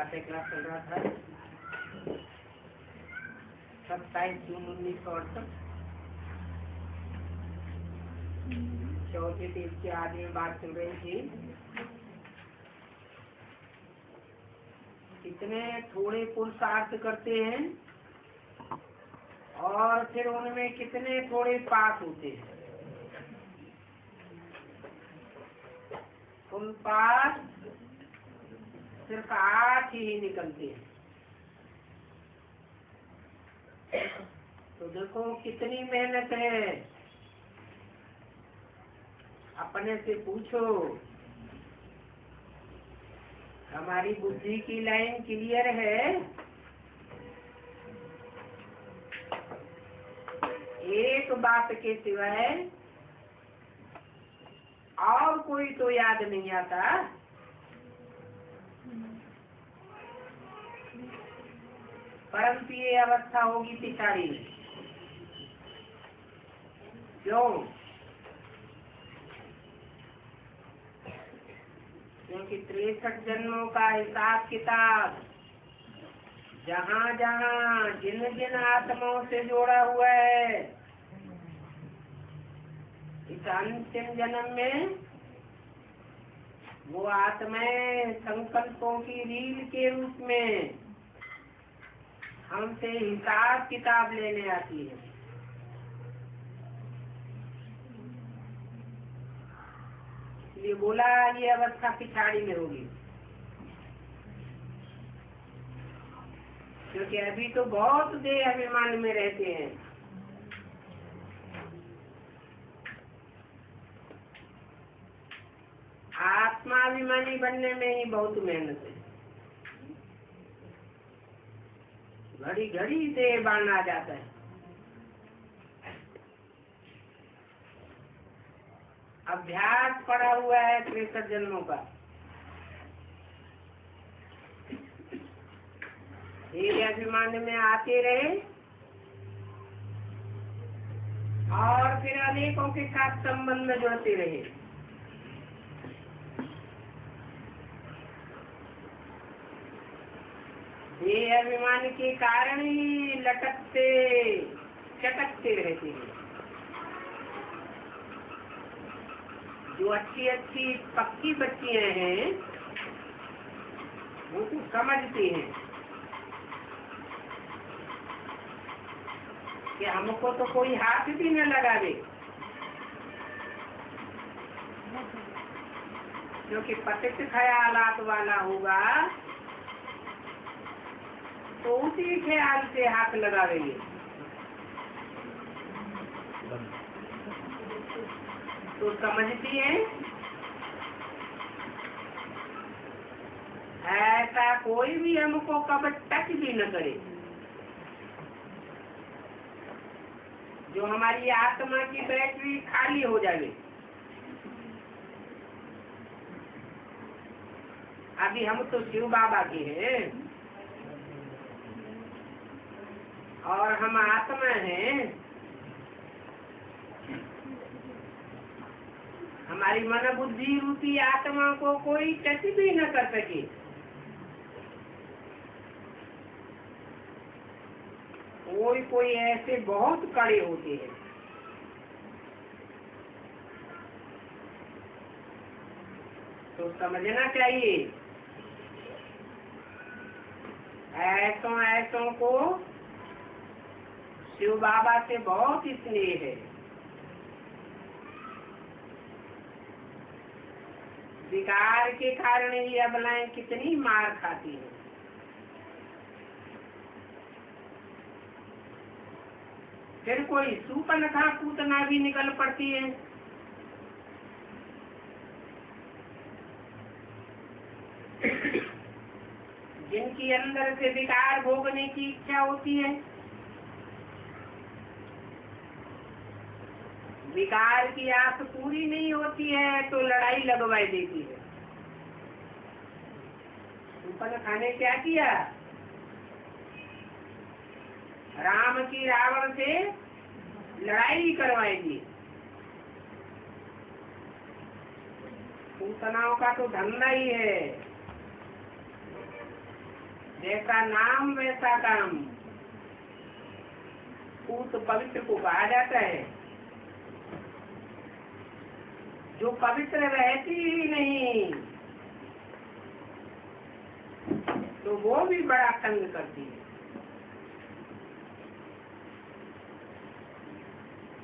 प्रातः क्लास चल रहा था 27 जून 1968। चौथे पेज के आगे बात चल रही थी, कितने थोड़े पुरुषार्थ करते हैं और फिर उनमें कितने थोड़े पास होते हैं। उन पास सिर्फ 8 ही निकलते हैं। तो देखो कितनी मेहनत है। अपने से पूछो, हमारी बुद्धि की लाइन क्लियर है? एक बात के सिवाय और कोई तो याद नहीं आता। परंतु ये अवस्था होगी पिछाड़ी में। क्यों? क्योंकि 63 जन्मों का हिसाब किताब जहाँ जहाँ जिन जिन आत्माओं से जोड़ा हुआ है, इस अंतिम जन्म में वो आत्माएं संकल्पों की रील के रूप में हमसे हिसाब किताब लेने आती है। इसलिए बोला ये अवस्था पिछाड़ी में होगी, क्योंकि अभी तो बहुत देह अभिमान में रहते हैं। आत्माभिमानी बनने में ही बहुत मेहनत है। घड़ी घड़ी देह बाण आ जाता है। अभ्यास पड़ा हुआ है 63 जन्मों का। ये अभिमान में आते रहे और फिर अनेकों के साथ संबंध में जुड़ते रहे। ये अभिमान के कारण ही लटकते चटकते रहते हैं। जो अच्छी अच्छी पक्की बच्चियां हैं वो तो समझती हैं कि हमको तो कोई हाथ भी न लगावे, क्योंकि पतित ख्यालात वाला होगा तो उसी ख्याल से हाथ लगावेंगे। तो समझती है ऐसा कोई भी हमको कब टच भी न करे। जो हमारी आत्मा की बैटरी खाली हो जाए। अभी हम तो शिव बाबा के हैं और हम आत्मा हैं। हमारी मन बुद्धि रूपी आत्मा को कोई टच भी न कर सके। कोई ऐसे बहुत कड़े होते हैं। तो समझना चाहिए ऐसों को शिव बाबा से बहुत स्नेह है। विकार के कारण ही अबलाएं कितनी मार खाती है। फिर कोई सूपनखा पूतना भी निकल पड़ती है। जिनकी अंदर से विकार भोगने की इच्छा होती है, विकार की आस पूरी नहीं होती है तो लड़ाई लगवाई देती है। सूपनखा ने क्या किया? राम की रावण से लड़ाई करवाई दी। पूतनाओं का तो धंधा ही है जैसा नाम वैसा काम। पूत पवित्र को कहा जाता है, जो पवित्र रहती ही नहीं तो वो भी बड़ा तंग करती है।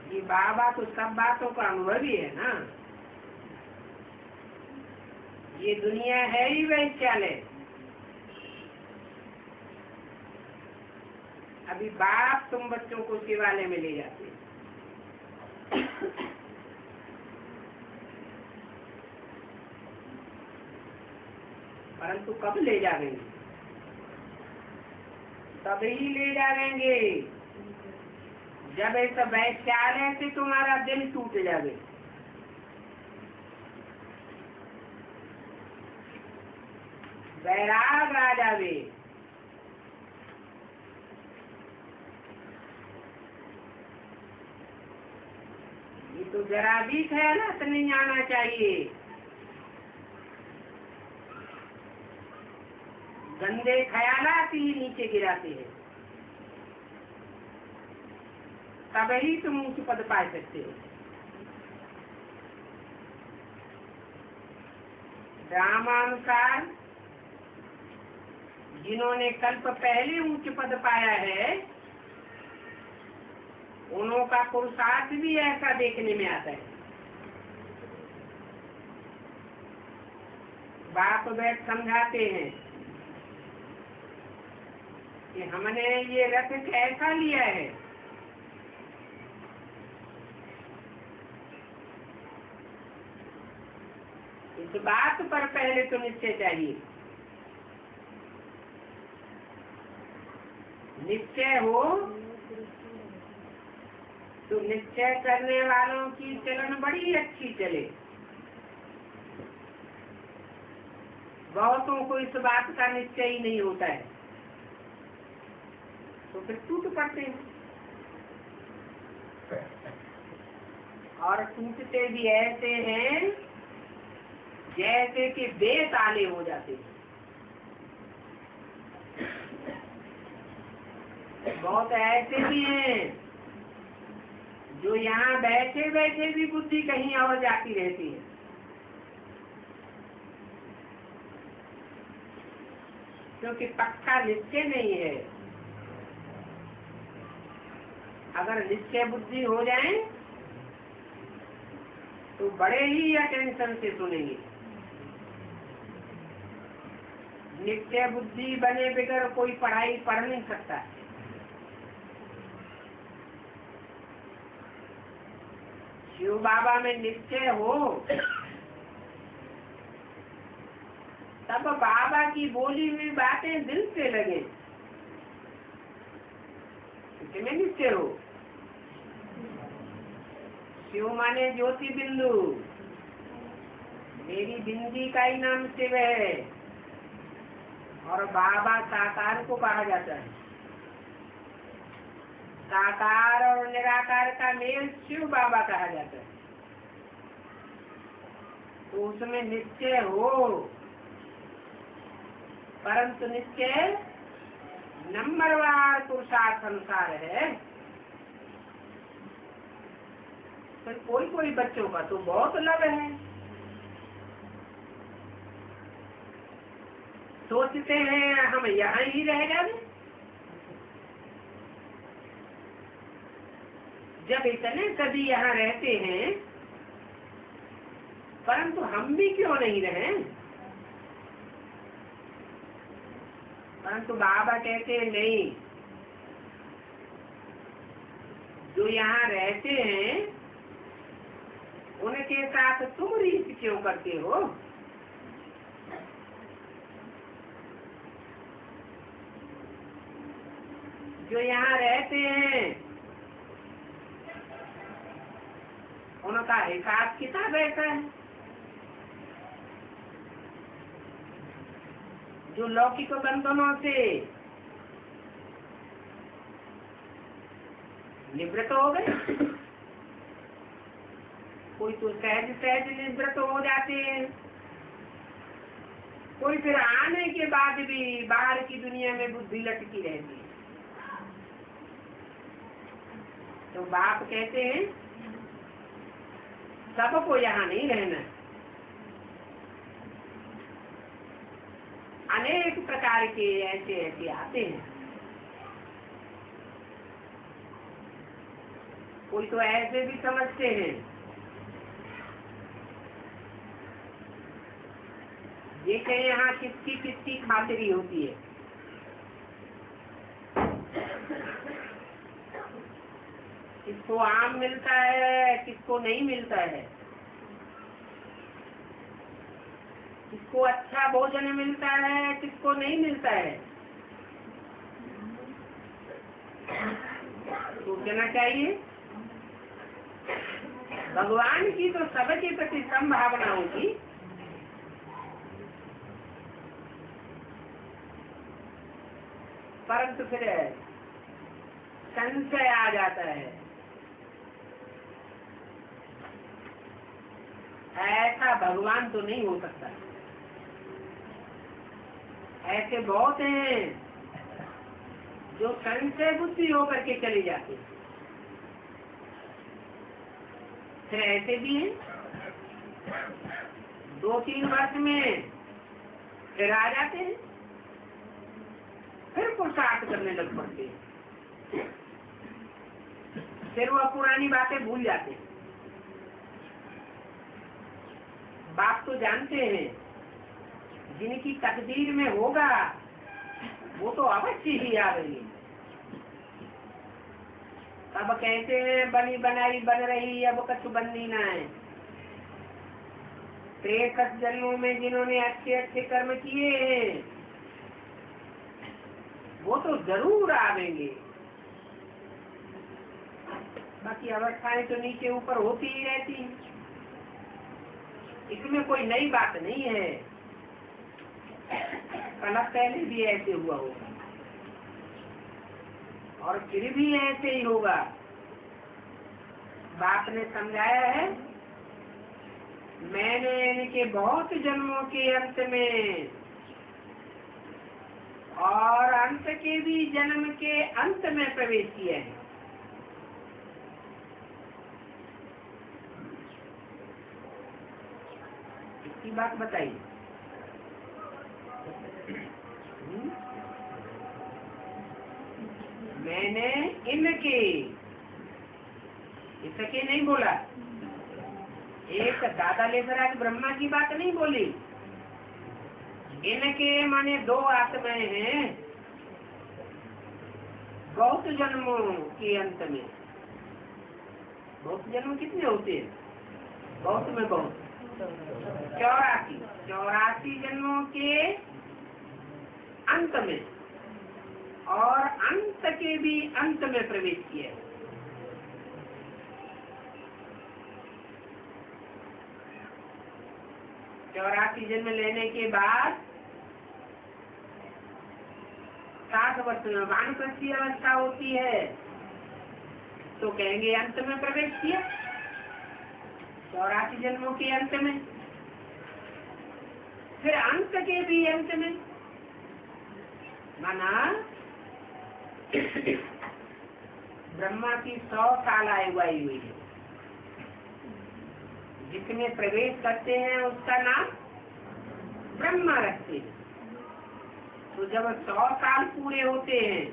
ये बाबा तो सब बातों का अनुभवी है ना। ये दुनिया है ही वैश्यालय। अभी बाप तुम बच्चों को शिवालय में ले जाते हैं, परंतु कब ले जाएंगे? तभी ले जाएंगे जब ऐसा वैश्यालय से तुम्हारा दिल टूट जाए। वैराग आ जावे। ये तो जरा भी ख्यालात नहीं आना चाहिए। गंदे ख्यालात ही नीचे गिराते हैं, तभी तुम ऊंच पद पा सकते हो। रामानुसार जिन्होंने कल्प पहले ऊंच पद पाया है, उनका पुरुषार्थ भी ऐसा देखने में आता है। बाप बैठ समझाते हैं कि हमने ये रथ कैसा लिया है। इस बात पर पहले तो निश्चय चाहिए। निश्चय हो तो निश्चय करने वालों की चलन बड़ी अच्छी चले। बहुतों को इस बात का निश्चय ही नहीं होता है, तो फिर टूट पड़ते हैं। और टूटते भी ऐसे हैं जैसे कि बेताले हो जाते हैं। बहुत ऐसे भी हैं जो यहाँ बैठे बैठे भी बुद्धि कहीं और जाती रहती है। क्योंकि पक्का निश्चय नहीं है। अगर निश्चय बुद्धि हो जाए तो बड़े ही अटेंशन से सुनेंगे। निश्चय बुद्धि बने बगैर कोई पढ़ाई पढ़ नहीं सकता। शिव बाबा में निश्चय हो तब बाबा की बोली हुई बातें दिल से लगे। इसमें निश्चय हो। शिव माने ज्योति बिंदु, मेरी बिंदी का ही नाम शिव है। और बाबा साकार को कहा जाता है। साकार और निराकार का मेल शिव बाबा कहा जाता है। तो उसमें निश्चय हो, परंतु निश्चय नंबरवार पुरुषार्थ अनुसार है। फिर कोई कोई बच्चों का तो बहुत लव है, सोचते हैं हम यहाँ ही रह जाए। जब इतने सभी यहाँ रहते हैं, परंतु हम भी क्यों नहीं रहे? परंतु बाबा कहते हैं नहीं, जो यहाँ रहते हैं उनके साथ तुम रीत क्यों करते हो? जो यहाँ रहते हैं उनका हिसाब किताब ऐसा है। जो लौकिक बंधनों से निवृत्त हो गए, कोई तो सहज सहज निवृत्त हो जाते हैं, कोई फिर आने के बाद भी बाहर की दुनिया में बुद्धि लटकी रहती है। तो बाप कहते हैं सबको यहाँ नहीं रहना। अनेक प्रकार के ऐसे ऐसे आते हैं। कोई तो ऐसे भी समझते हैं जैसे यहाँ किसकी किसकी खातिरी होती है। किसको आम मिलता है, किसको नहीं मिलता है, किसको अच्छा भोजन मिलता है, किसको नहीं मिलता है। सोचना चाहिए भगवान की तो सबके प्रति संभावना होगी, परंतु फिर संशय आ जाता है। ऐसा भगवान तो नहीं हो सकता। ऐसे बहुत हैं जो संशय बुद्धि होकर के चले जाते हैं। फिर ऐसे भी हैं 2-3 वर्ष में फिर आ जाते हैं, फिर पुरुषार्थ करने लग पड़ते हैं, फिर वह पुरानी बातें भूल जाते हैं। बाप तो जानते हैं जिनकी तकदीर में होगा वो तो अवश्य ही आवेंगे। अब कहते हैं बनी बनाई बन रही, अब कुछ बननी ना है। 63 जन्मों में जिन्होंने अच्छे अच्छे कर्म किए हैं वो तो जरूर आवेंगे। बाकी अवस्थाएं तो नीचे ऊपर होती ही रहती हैं, इसमें कोई नई बात नहीं है। कल पहले भी ऐसे हुआ होगा और फिर भी ऐसे ही होगा। बाप ने समझाया है, मैंने इनके बहुत जन्मों के अंत में और अंत के भी जन्म के अंत में प्रवेश किया है। इसकी बात बताइए। मैंने इनके, इसके नहीं बोला। एक दादा लेखराज ब्रह्मा की बात नहीं बोली। इनके माने 2 आत्माएं हैं बहुत जन्मों के अंत में। बहुत जन्म कितने होते हैं? बहुत में बहुत 84 जन्मों के अंत में और अंत के भी अंत में प्रवेश किया। 84 जन्म लेने के बाद 60 वर्ष में वानप्रस्थी अवस्था होती है, तो कहेंगे अंत में प्रवेश किया। 84 जन्मों के अंत में, फिर अंत के भी अंत में, माना ब्रह्मा की 100 साल आयु आई हुई है। जिसमें प्रवेश करते हैं उसका नाम ब्रह्मा रखते हैं। तो जब 100 साल पूरे होते हैं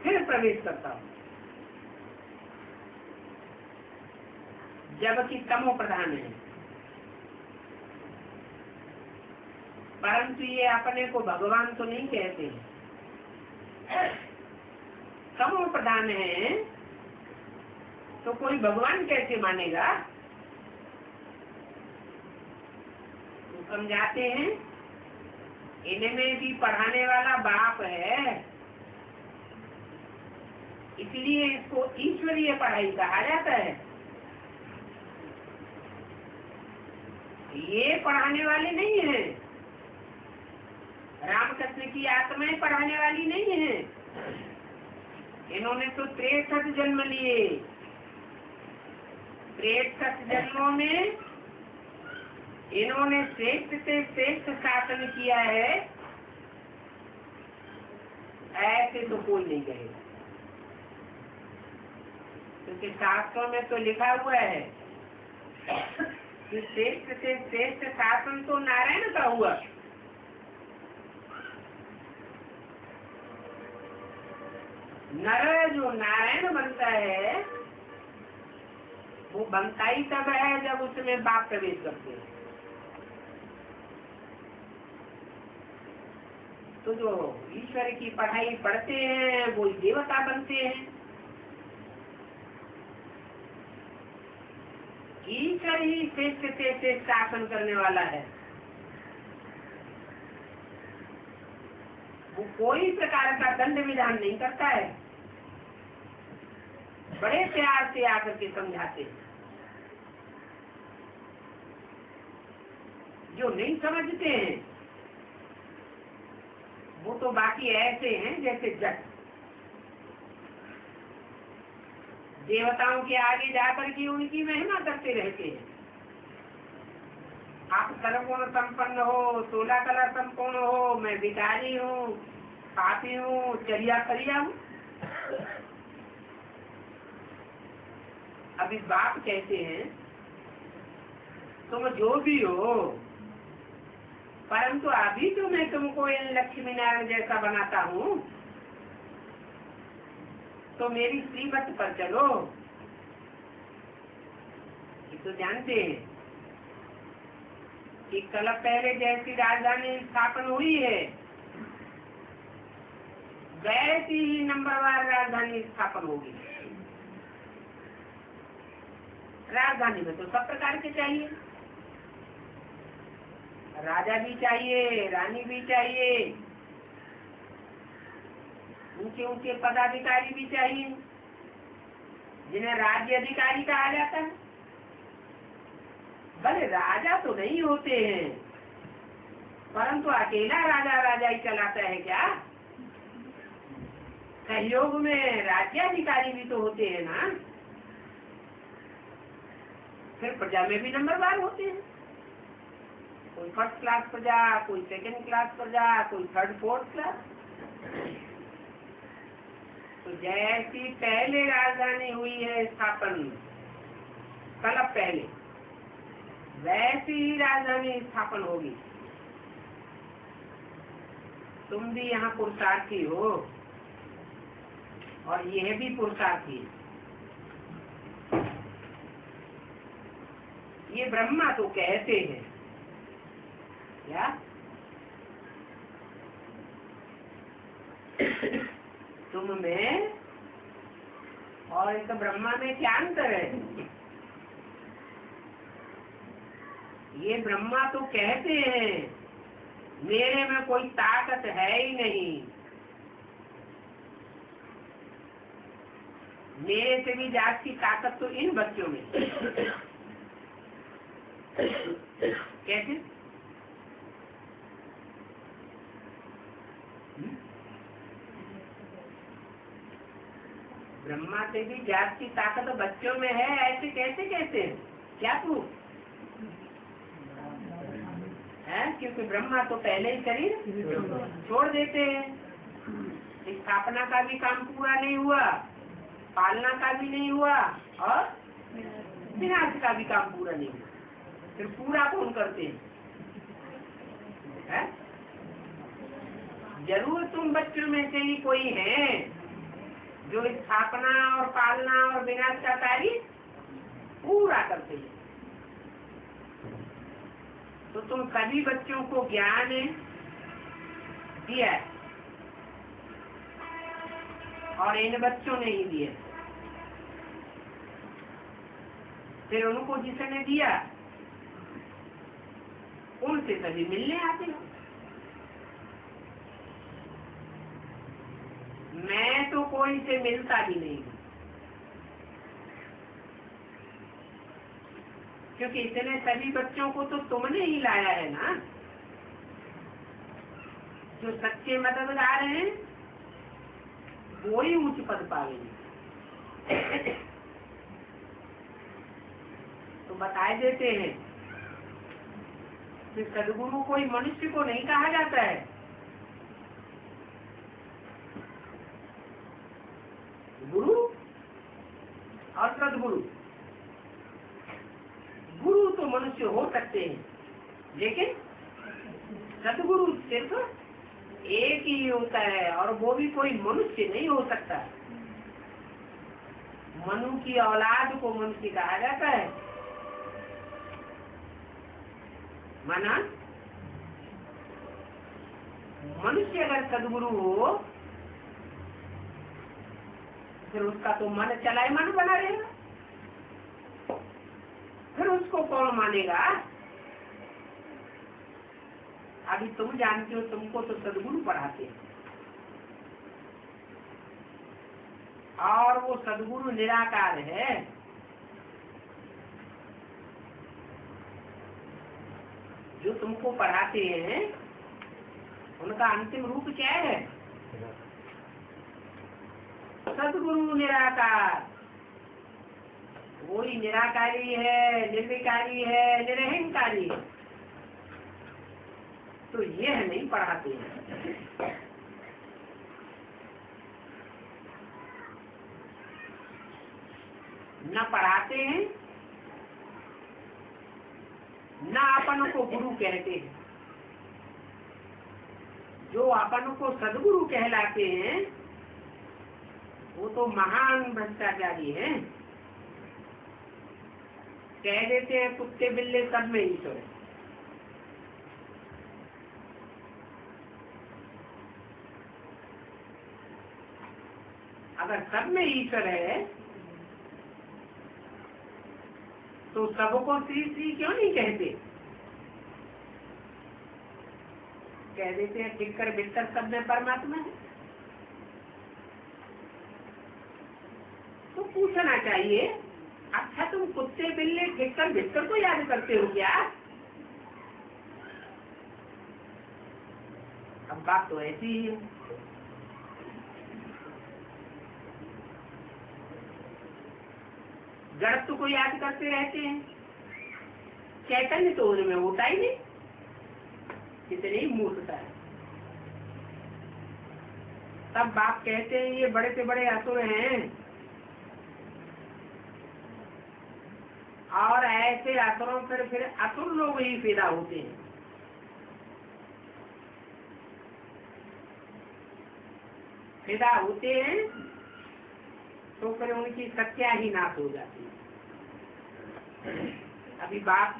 फिर प्रवेश करता हूँ, जबकि तमो प्रधान है। परंतु ये अपने को भगवान तो नहीं कहते हैं, तमो प्रधान है, तो कोई भगवान कैसे मानेगा? तो समझाते हैं इनमें भी पढ़ाने वाला बाप है, इसलिए इसको ईश्वरीय पढ़ाई कहा जाता है। ये पढ़ाने वाले नहीं हैं, रामकृष्ण की आत्माएं पढ़ाने वाली नहीं है। इन्होंने तो 63 जन्म लिए। 63 जन्मों में इन्होंने श्रेष्ठ से श्रेष्ठ शासन किया है, ऐसे तो कोई नहीं कहेगा। क्योंकि शास्त्रों में तो लिखा हुआ है कि श्रेष्ठ से श्रेष्ठ शासन तो नारायण का हुआ। नर जो नारायण बनता है वो बनता ही तब है जब उसमें बाप प्रवेश करते हैं। तो जो ईश्वर की पढ़ाई पढ़ते हैं वो देवता बनते हैं। ईश्वर ही श्रेष्ठ से श्रेष्ठ शासन करने वाला है। वो कोई प्रकार का दंड विधान नहीं करता है, बड़े प्यार से आकर के समझाते हैं। जो नहीं समझते हैं वो तो बाकी ऐसे हैं जैसे जट। देवताओं के आगे जाकर के उनकी महिमा करते रहते हैं। आप सर्वगुण संपन्न हो, 16 कला संपूर्ण हो, मैं भिखारी हूँ, पापी हूँ, चलिया करिया हूँ। अभी बाप कहते हैं तुम जो भी हो, परंतु अभी तो मैं तुमको इन लक्ष्मी नारायण जैसा बनाता हूँ, तो मेरी श्रीमत पर चलो। ये तो जानते हैं कि कल पहले जैसी राजधानी स्थापन हुई है वैसी ही नंबरवार राजधानी स्थापन होगी। राजधानी में तो सब प्रकार के चाहिए, राजा भी चाहिए, रानी भी चाहिए, ऊंचे ऊंचे पदाधिकारी भी चाहिए जिन्हें राज्य अधिकारी कहा जाता है। भले राजा तो नहीं होते हैं, परंतु अकेला राजा राजा ही चलाता है क्या? सहयोग में राज्याधिकारी भी तो होते हैं ना। फिर प्रजा में भी नंबरवार होते हैं, कोई फर्स्ट क्लास प्रजा, कोई सेकंड क्लास प्रजा, कोई थर्ड फोर्थ क्लास। तो जैसी पहले राजधानी हुई है स्थापन कल पहले, वैसी ही राजधानी स्थापन होगी। तुम भी यहाँ पुरुषार्थी हो और यह भी पुरुषार्थी है। ये ब्रह्मा तो कहते हैं क्या तुम में और इस ब्रह्मा में क्या अंतर है? ये ब्रह्मा तो कहते हैं मेरे में कोई ताकत है ही नहीं, मेरे से भी जाती ताकत तो इन बच्चों में। कैसे? ब्रह्मा से भी जात की ताकत बच्चों में है, ऐसे कैसे कहते हैं? क्या प्रूफ है? क्योंकि ब्रह्मा तो पहले ही शरीर छोड़ देते हैं। स्थापना का भी काम पूरा नहीं हुआ, पालना का भी नहीं हुआ और विनाश का भी काम पूरा नहीं हुआ, फिर पूरा कौन करते हैं? जरूर तुम बच्चों में से ही कोई है जो स्थापना और पालना और विनाश का कार्य पूरा करते हैं। तो तुम सभी बच्चों को ज्ञान दिया और इन बच्चों ने ही दिया। फिर उनको जिसने दिया उनसे सभी मिलने आते हैं। मैं तो कोई से मिलता भी नहीं हूँ, क्योंकि इतने सभी बच्चों को तो तुमने ही लाया है ना। जो सच्चे मददगार हैं वो ही उच्च पद पाएंगे। तो बताए देते हैं कि सदगुरु कोई मनुष्य को नहीं कहा जाता है। गुरु और सदगुरु, गुरु तो मनुष्य हो सकते हैं, लेकिन सदगुरु सिर्फ एक ही होता है, और वो भी कोई मनुष्य नहीं हो सकता। मनु की औलाद को मनुष्य कहा जाता है। माना मनुष्य अगर सदगुरु हो, फिर उसका तो मन चलाए मन बना रहेगा, फिर उसको कौन मानेगा? अभी तुम जानते हो, तुमको तो सदगुरु पढ़ाते हैं, और वो सदगुरु निराकार है। जो तुमको पढ़ाते हैं उनका अंतिम रूप क्या है? सदगुरु निराकार। वही निराकारी है, निर्विकारी है, निरहंकारी है। तो यह नहीं पढ़ाते हैं। न पढ़ाते हैं, न अपन को गुरु कहते हैं। जो अपन को सदगुरु कहलाते हैं वो तो महान भ्रष्टाचारी हैं। कह देते हैं कुत्ते बिल्ले सब में ईश्वर है। अगर सब में ईश्वर है तो सबको श्री श्री क्यों नहीं कहते? कह देते हैं ठिक्कर बिस्तर सब में परमात्मा है। तो पूछना चाहिए, अच्छा तुम कुत्ते बिल्ले ठिक्कर बिस्तर को याद करते हो क्या? अब बात तो ऐसी ही है। जड़त्व को याद करते रहते हैं, चैतन्य तो उनमें होता ही नहीं। कितनी मूर्खता है। तब बाप कहते हैं ये बड़े से बड़े असुर हैं, और ऐसे असुरों पर फिर असुर लोग ही पैदा होते हैं। पैदा होते हैं तो फिर उनकी सत्या ही नाश हो जाती है। अभी बाप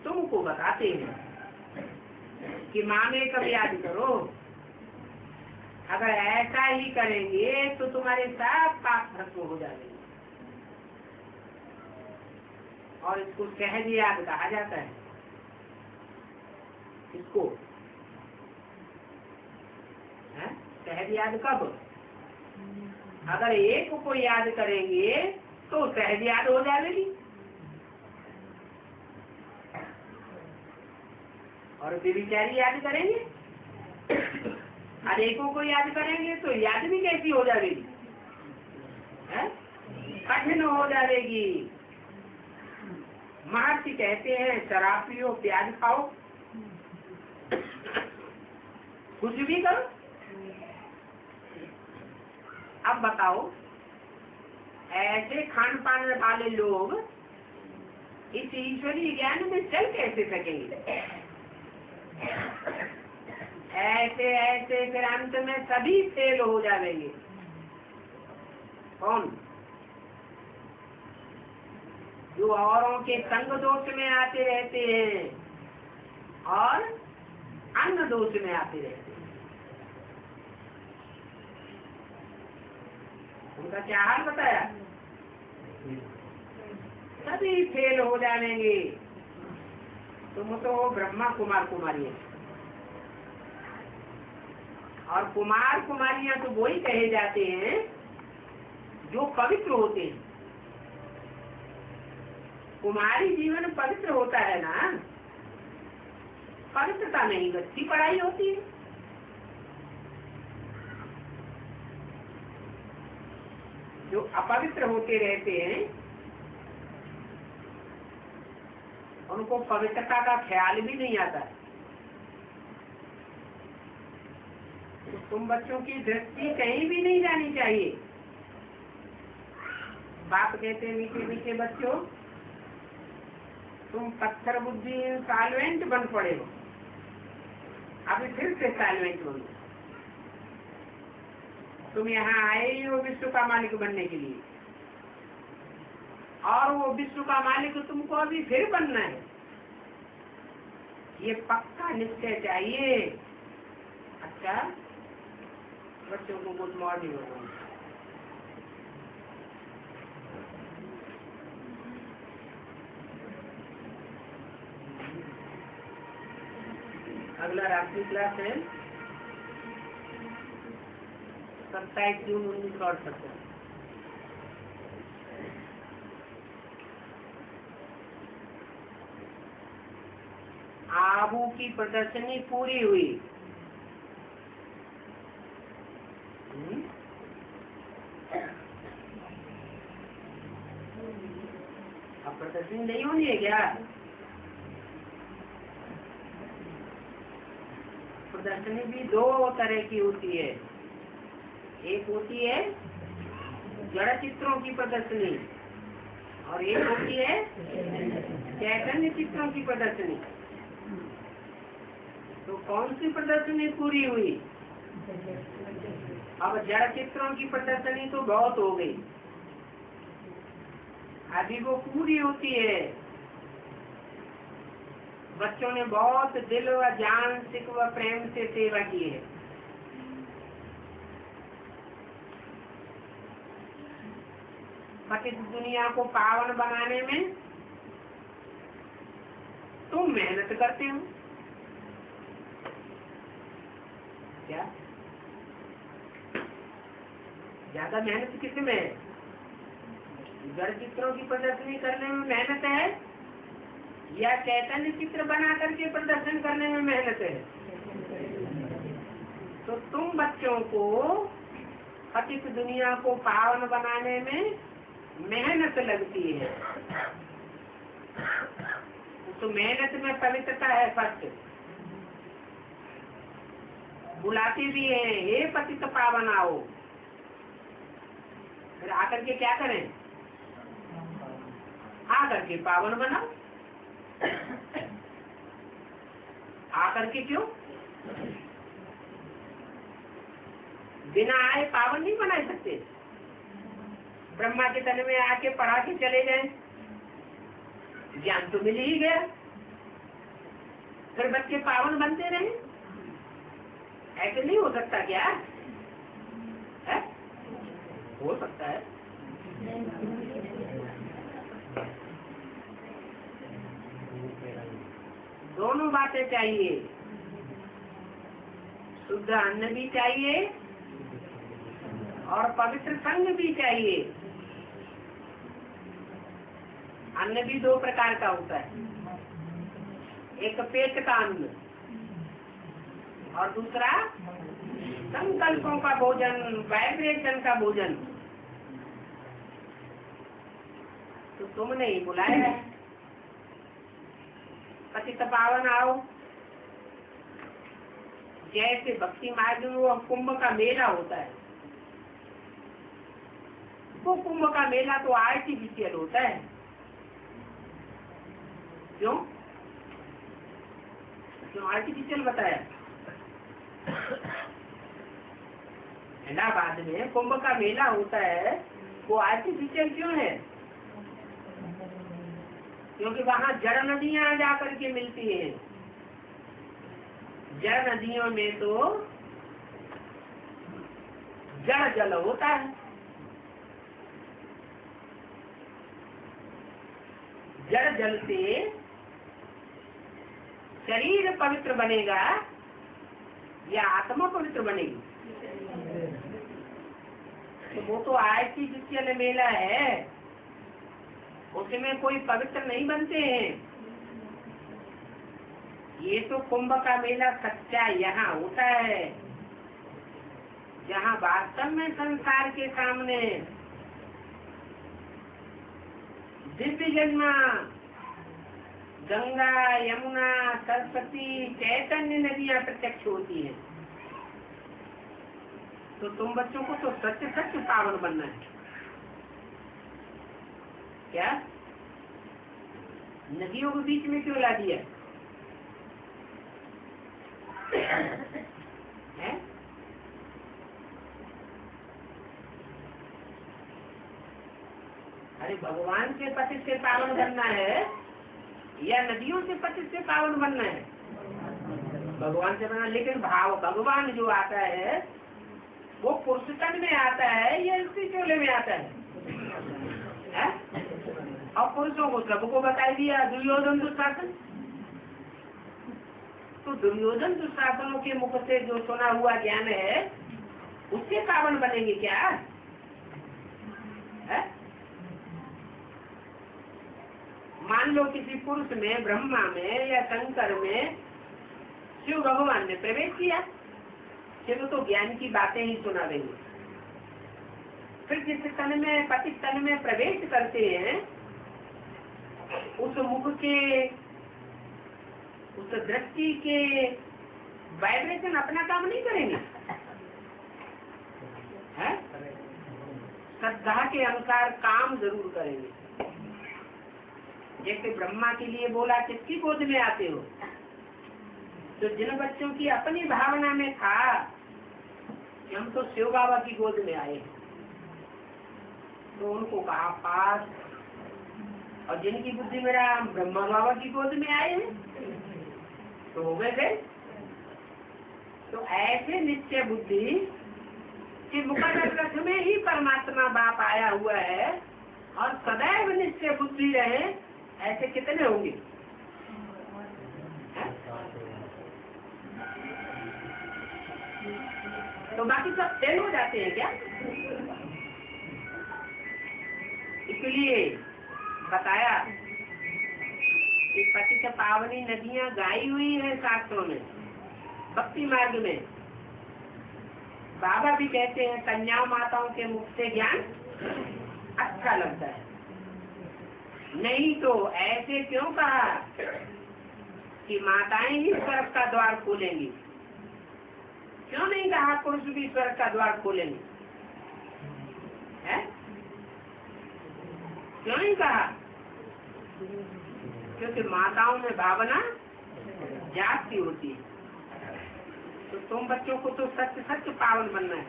तुमको बताते हैं कि माने कब याद करो। अगर ऐसा ही करेंगे तो तुम्हारे साथ पाप भस्म हो जाएंगे। और इसको सहज याद कहा जाता है। इसको सहज याद कब? अगर एक को याद करेंगे तो सहज याद हो जाएगी, और विचारी याद करेंगे, अनेकों को याद करेंगे तो याद भी कैसी हो जाएगी? कठिन हो जाएगी। महर्षि कहते हैं शराब पियो, प्याज खाओ, कुछ भी करो। अब बताओ, ऐसे खान पान वाले लोग इस ईश्वरीय ज्ञान में चल कैसे सकेंगे? ऐसे ऐसे फिर अंत में सभी फेल हो जाएंगे। कौन? जो औरों के संग दोष में आते रहते हैं और अन्न दोष में आते रहते हैं। उनका क्या हाल बताया? सभी फेल हो जाएंगे। तुम तो हो ब्रह्मा कुमार कुमारियां, और कुमार कुमारियां तो वही कहे जाते हैं जो पवित्र होते हैं। कुमारी जीवन पवित्र होता है ना, पवित्रता नहीं अच्छी पढ़ाई होती है। जो अपवित्र होते रहते हैं उनको पवित्रता का ख्याल भी नहीं आता। तो तुम बच्चों की दृष्टि कहीं भी नहीं जानी चाहिए। बाप कहते हैं मीठे मीठे बच्चों, तुम पत्थर बुद्धि साइलेंट बन पड़े हो, अभी फिर से साइलेंट बनो। तुम यहाँ आए ही हो विश्व का मालिक बनने के लिए, और वो विश्व का मालिक तुमको अभी फिर बनना है। ये पक्का निश्चय चाहिए। अच्छा, बच्चों को गुड मॉर्निंग हो। अगला रात्रि क्लास है 27 जून 1968। आबू की प्रदर्शनी पूरी हुई। अब प्रदर्शनी नहीं होनी है क्या? प्रदर्शनी भी दो तरह की होती है। एक होती है जड़ चित्रों की प्रदर्शनी, और एक होती है चैतन्य चित्रों की प्रदर्शनी। तो कौन सी प्रदर्शनी पूरी हुई? अब जड़ चित्रों की प्रदर्शनी तो बहुत हो गई, अभी वो पूरी होती है। बच्चों ने बहुत दिल व जान सिक व प्रेम से सेवा की है। पतित दुनिया को पावन बनाने में तुम मेहनत करते हो क्या? ज्यादा मेहनत किसमें है? जड़ चित्रों की प्रदर्शनी करने में मेहनत है, या चैतन्य चित्र बना करके प्रदर्शन करने में मेहनत है? तो तुम बच्चों को पतित दुनिया को पावन बनाने में मेहनत लगती है। तो मेहनत में पवित्रता है। फर्स्ट बुलाते भी है, हे पतित पावन आओ। फिर आकर के क्या करें? आकर के पावन बनाओ। आकर के क्यों? बिना आए पावन नहीं बना सकते। ब्रह्मा के तन में आके पढ़ा के चले गए, ज्ञान तो मिल ही गया, फिर बच्चे पावन बनते रहे। ऐसे नहीं हो सकता क्या? है? हो सकता है। दोनों बातें चाहिए, शुद्ध अन्न भी चाहिए और पवित्र संग भी चाहिए। अन्न भी दो प्रकार का होता है, एक पेट का अन्न और दूसरा संकल्पों का भोजन, वाइब्रेशन का भोजन। तो तुमने ही बुलाया है, पतित पावन आओ। जैसे भक्ति मार्ग में वो कुंभ का मेला होता है, वो कुंभ का मेला तो आर्टिफिशियल होता है। क्यों क्यों आर्टिफिशियल बताया? इलाहाबाद में कुंभ का मेला होता है, वो आर्टिफिशियल क्यों है? क्योंकि वहाँ जड़ नदियां जाकर के मिलती हैं। जड़ नदियों में तो जड़ जल होता है। जड़ जल से शरीर पवित्र बनेगा या आत्मा पवित्र बनेगी? तो वो तो आर्टिफिशियल मेला है, उसमें कोई पवित्र नहीं बनते हैं। ये तो कुंभ का मेला सच्चा यहाँ होता है, जहाँ वास्तव में संसार के सामने दिव्य जन्मा गंगा, यमुना, सरस्वती, चैतन्य नदियां प्रत्यक्ष होती हैं। तो तुम बच्चों को तो सत्य सत्य पावन बनना है। क्या नदियों के बीच में क्यों ला दिया है? अरे भगवान के पति से पावन बनना है या नदियों से पति से पावन बनना है? भगवान से बनना। लेकिन भाव भगवान जो आता है वो पुरुष तन में आता है या स्त्री चोले में आता है? और पुरुषों को सबको बता दिया दुर्योधन दुशासन। तो दुर्योधन दुशासनों के मुख से जो सुना हुआ ज्ञान है उससे पावन बनेंगे क्या है? मान लो किसी पुरुष में, ब्रह्मा में या शंकर में शिव भगवान ने प्रवेश किया, शिव तो ज्ञान की बातें ही सुना देंगे। फिर जिस तन में, पति तन में प्रवेश करते हैं उस मुख के, उस दृष्टि के वाइब्रेशन अपना काम नहीं करेंगे, है? श्रद्धा के अनुसार काम जरूर करेंगे। जैसे ब्रह्मा के लिए बोला किसकी गोद में आते हो, तो जिन बच्चों की अपनी भावना में था कि हम तो शिव बाबा की गोद में आए, तो उनको कहा पास। और जिनकी बुद्धि मेरा ब्रह्मा बाबा की गोद में आए हैं तो हो गए। तो ऐसे निश्चय बुद्धि कि मुकद्दर रथ में ही परमात्मा बाप आया हुआ है और सदैव निश्चय बुद्धि रहे, ऐसे कितने होंगे? तो बाकी सब फेल हो जाते हैं क्या? इसलिए बताया कि पतित पावनी नदियां गाई हुई है शास्त्रों में, भक्ति मार्ग में। बाबा भी कहते हैं कन्याओं माताओं के मुख से ज्ञान अच्छा लगता है। नहीं तो ऐसे क्यों कहा कि माताएं ही स्वर्ग का द्वार खोलेंगी? क्यों नहीं कहा पुरुष भी स्वर्ग का द्वार खोलेंगे? है? क्यों नहीं कहा? क्योंकि माताओं में भावना जागती होती है। तो तुम बच्चों को तो सत्य सत्य पावन बनना है,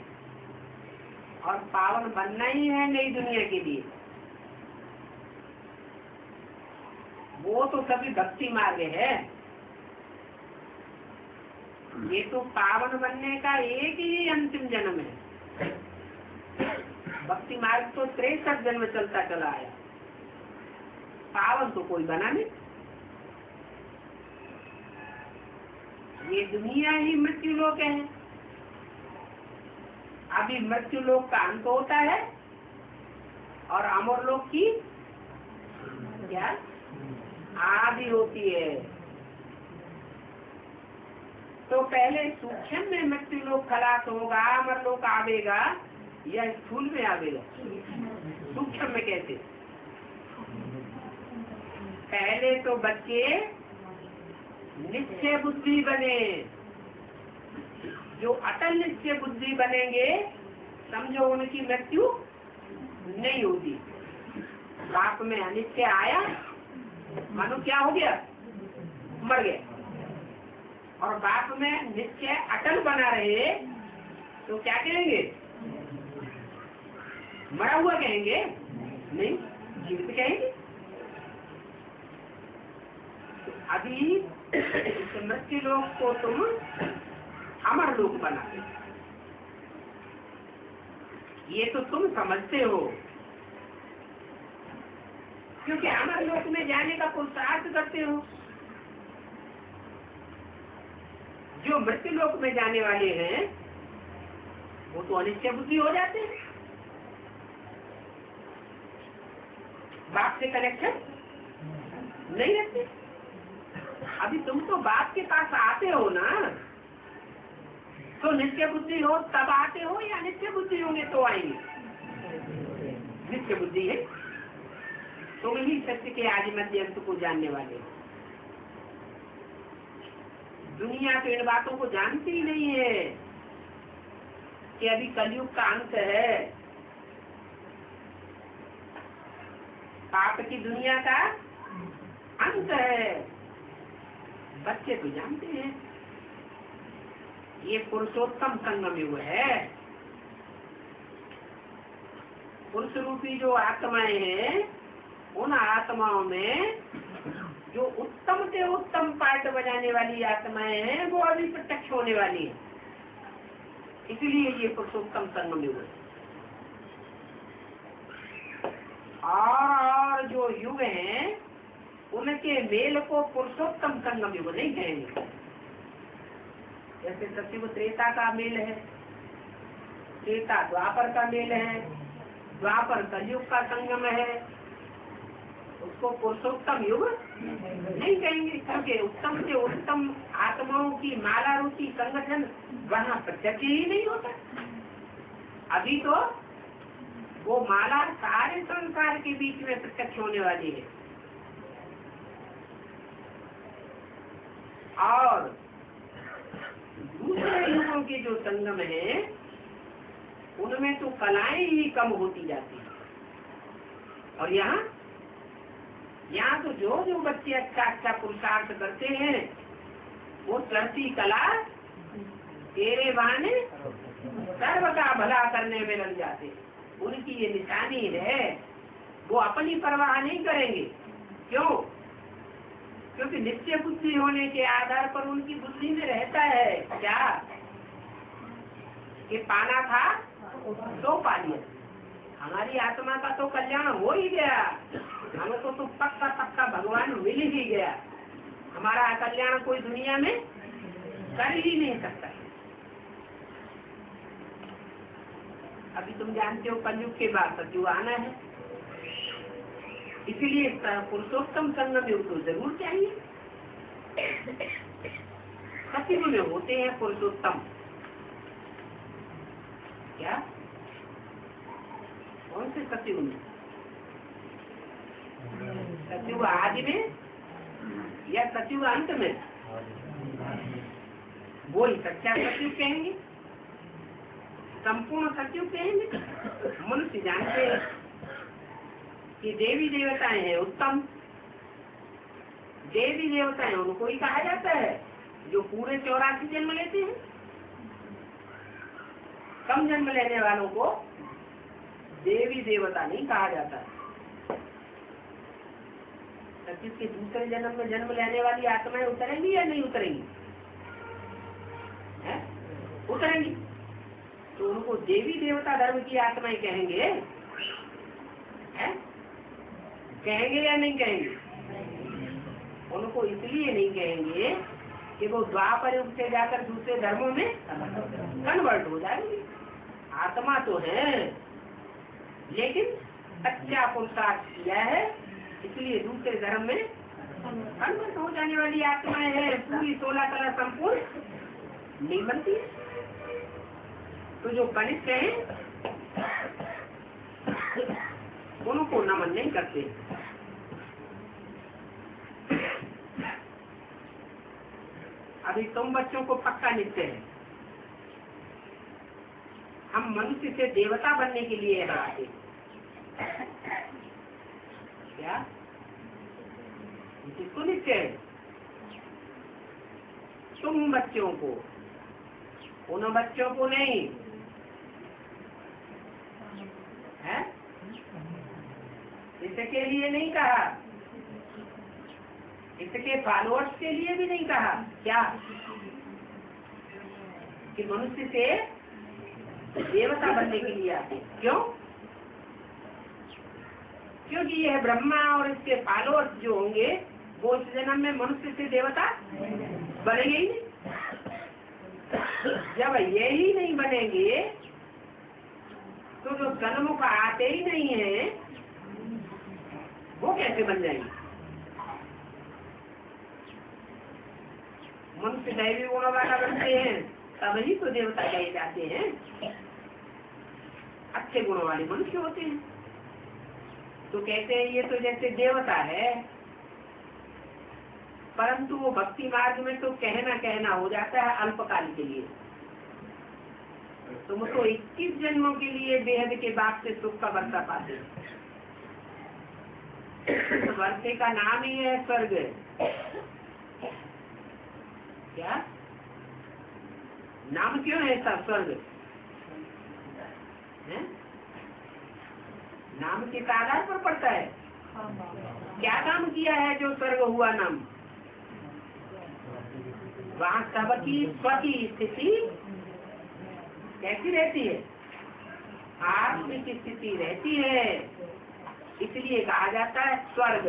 और पावन बनना ही है नई दुनिया के लिए। वो तो सभी भक्ति मार्ग है। ये तो पावन बनने का एक ही अंतिम जन्म है। भक्ति मार्ग तो 63 जन्म चलता चला आया, पावन तो कोई बना नहीं। ये दुनिया ही मृत्यु लोक है। अभी मृत्यु लोक का अंत होता है और अमर लोक की क्या आदि होती है। तो पहले सूक्ष्म में मृत्यु लोक खलास होगा, अमर लोक आवेगा या स्थूल में आवेगा? सूक्ष्म में कैसे? पहले तो बच्चे निश्चय बुद्धि बने। जो अटल निश्चय बुद्धि बनेंगे समझो उनकी मृत्यु नहीं होती। बाप में अनिश्चय आया, मानो क्या हो गया? मर गया। और बाप में निश्चय अटल बना रहे तो क्या कहेंगे? मरा हुआ कहेंगे? नहीं, जीवित कहेंगे। तो अभी इस मृत्यु लोक को तुम अमर लोक बनाते, ये तो तुम समझते हो, क्योंकि अमर लोक में जाने का पुरुषार्थ करते हो। जो मृत्यु लोक में जाने वाले हैं वो तो अनिश्चय बुद्धि हो जाते हैं, बाप से कनेक्शन नहीं रखते। अभी तुम तो बाप के पास आते हो ना, तो निश्चय बुद्धि हो तब आते हो या निश्चय बुद्धि होंगे तो आएंगे? निश्चय बुद्धि है, तुम ही सत्य के आदि मध्य अंत को जानने वाले हो। दुनिया तो इन बातों को जानती ही नहीं है कि अभी कलयुग का अंत है, पाप की दुनिया का अंत है। बच्चे तो जानते हैं ये पुरुषोत्तम संगम युग है। पुरुष रूपी जो आत्माएं हैं, उन आत्माओं में जो उत्तम से उत्तम पाठ बजाने वाली आत्माएं हैं वो अभी प्रत्यक्ष होने वाली है। इसलिए ये पुरुषोत्तम संगम युग है। और जो युग हैं उनके मेल को पुरुषोत्तम संगम युग नहीं कहेंगे। जैसे सतयुग त्रेता का मेल है, त्रेता द्वापर का मेल है, द्वापर कलयुग का संगम है, उसको पुरुषोत्तम युग नहीं कहेंगे, क्योंकि उत्तम से उत्तम आत्माओं की माला रूपी संगठन वहाँ प्रत्यक्ष ही नहीं होता। अभी तो वो माला सारे संसार के बीच में प्रत्यक्ष होने वाली है। और दूसरे युगों के जो संगम है उनमें तो कलाएं ही कम होती जाती है। और यहाँ तो जो बच्चे अच्छा पुरुषार्थ करते हैं वो चढ़ती कला तेरे बहाने सर्व का भला करने में लग जाते हैं। उनकी ये निशानी है, वो अपनी परवाह नहीं करेंगे। क्यों? क्योंकि नित्य बुद्धि होने के आधार पर उनकी बुद्धि में रहता है क्या कि पाना था तो पा लिया। हमारी आत्मा का तो कल्याण हो ही गया, हमको तो पक्का पक्का भगवान मिल ही गया। हमारा कल्याण कोई दुनिया में कर ही नहीं सकता। अभी तुम जानते हो कलयुग के बाद सतयुग आना है, इसलिए पुरुषोत्तम संगम युग तो जरूर चाहिए। सतयुग में होते हैं पुरुषोत्तम, क्या कौन से सतयुग में? सतयुग आदि में या सतयुग अंत में? वो ही सच्चा सतयुग कहेंगे, संपूर्ण सतयुग कहेंगे। मनुष्य जानते हैं कि देवी देवताएं हैं उत्तम। देवी देवताएं उनको ही कहा जाता है जो पूरे 84 जन्म लेते हैं। कम जन्म लेने वालों को देवी देवता नहीं कहा जाता। सतयुग के दूसरे जन्म में जन्म लेने वाली आत्माएं उतरेंगी या नहीं उतरेंगी? उतरेंगी। तो उनको देवी देवता धर्म की आत्माएं कहेंगे, कहेंगे या नहीं कहेंगे? उनको इसलिए नहीं कहेंगे कि वो द्वापर युग से जाकर दूसरे धर्मों में कन्वर्ट हो जाएंगे। आत्मा तो है लेकिन अच्छा पुरुषार्थ किया है, इसलिए दूसरे धर्म में कन्वर्ट हो जाने वाली आत्माएं हैं। पूरी 16 कला संपूर्ण नहीं बनती। तो जो कनिष्ठ है उनको नमन नहीं करते। अभी तुम बच्चों को पक्का नित्य है, हम मनुष्य से देवता बनने के लिए आते क्या? किसको नित्य है? तुम बच्चों को, उन बच्चों को नहीं है। इसके लिए नहीं कहा, इसके फॉलोअर्स के लिए भी नहीं कहा। क्या कि मनुष्य से देवता बनने के लिए आते? क्यों? क्योंकि यह ब्रह्मा और इसके फॉलोअर्स जो होंगे वो इस जन्म में मनुष्य से देवता बनेंगे ही नहीं। जब ये ही नहीं बनेंगे तो जो जन्मों का आते ही नहीं है वो कैसे बन जाएंगे? मनुष्य दैवी गुणों वाला बनते हैं तभी तो देवता कहे जाते हैं। अच्छे गुणों वाले मनुष्य होते हैं तो कहते हैं ये तो जैसे देवता है। परंतु वो भक्ति मार्ग में तो कहना हो जाता है अल्पकाल के लिए। तुम तो 21 जन्मों के लिए बेहद के बाप से सुख का वर्षा पाते हो। वर्षे का नाम ही है स्वर्ग। क्या नाम क्यों है सब स्वर्ग है? नाम किस आधार पर पड़ता है? क्या काम किया है जो स्वर्ग हुआ नाम? वहाँ सबकी स्व की स्थिति कैसी रहती है? आत्मिक स्थिति रहती है, इसलिए कहा जाता है स्वर्ग।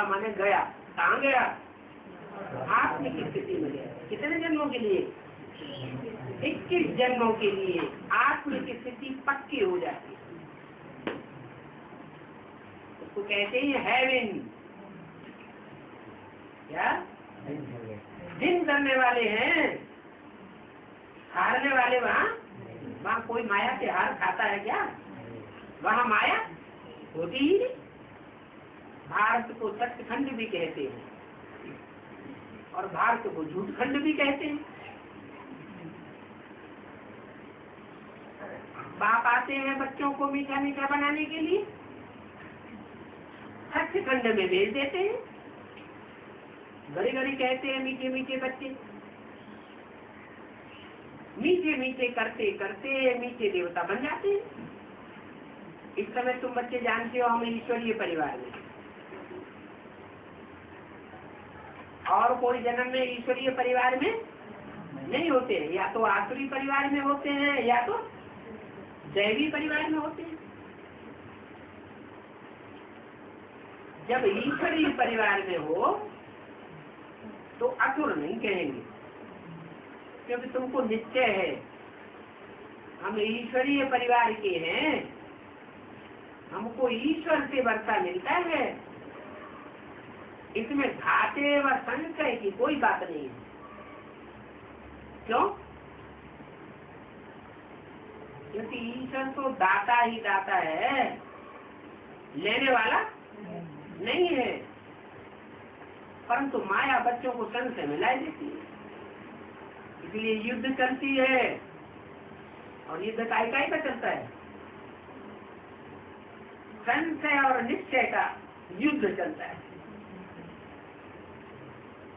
माने गया, कहाँ गया? आत्मिक स्थिति में गया। कितने जन्मों के लिए? 21 जन्मों के लिए आत्मिक स्थिति पक्की हो जाती है। उसको कहते हैं हेवन। क्या जिन करने वाले हैं, हारने वाले वहाँ कोई माया से हार खाता है क्या? वहाँ माया होती ही नहीं। भारत को सत्यखंड भी कहते हैं और भारत को झूठखंड भी कहते हैं। बाप आते हैं बच्चों को मीठा मीठा बनाने के लिए, सत्यखंड में भेज देते हैं। घड़ी घड़ी कहते हैं मीठे मीठे बच्चे, मीठे मीठे करते करते मीठे देवता बन जाते हैं। इस समय तुम बच्चे जानते हो हम ईश्वरीय परिवार में, और कोई जन्म में ईश्वरीय परिवार में नहीं होते हैं। या तो आसुरी परिवार में होते हैं या तो दैवी परिवार में होते हैं। जब ईश्वरीय परिवार में हो तो असुर नहीं कहेंगे, क्योंकि तुमको निश्चय है हम ईश्वरीय परिवार के हैं, हमको ईश्वर से वर्षा मिलता है। इसमें घाटे व संशय की कोई बात नहीं है। क्यों? क्योंकि ईश्वर तो दाता ही दाता है, लेने वाला नहीं है। परंतु माया बच्चों को संशय में लाई देती है, इसलिए युद्ध चलती है। और युद्ध काय का चलता है? संशय और निश्चय का युद्ध चलता है।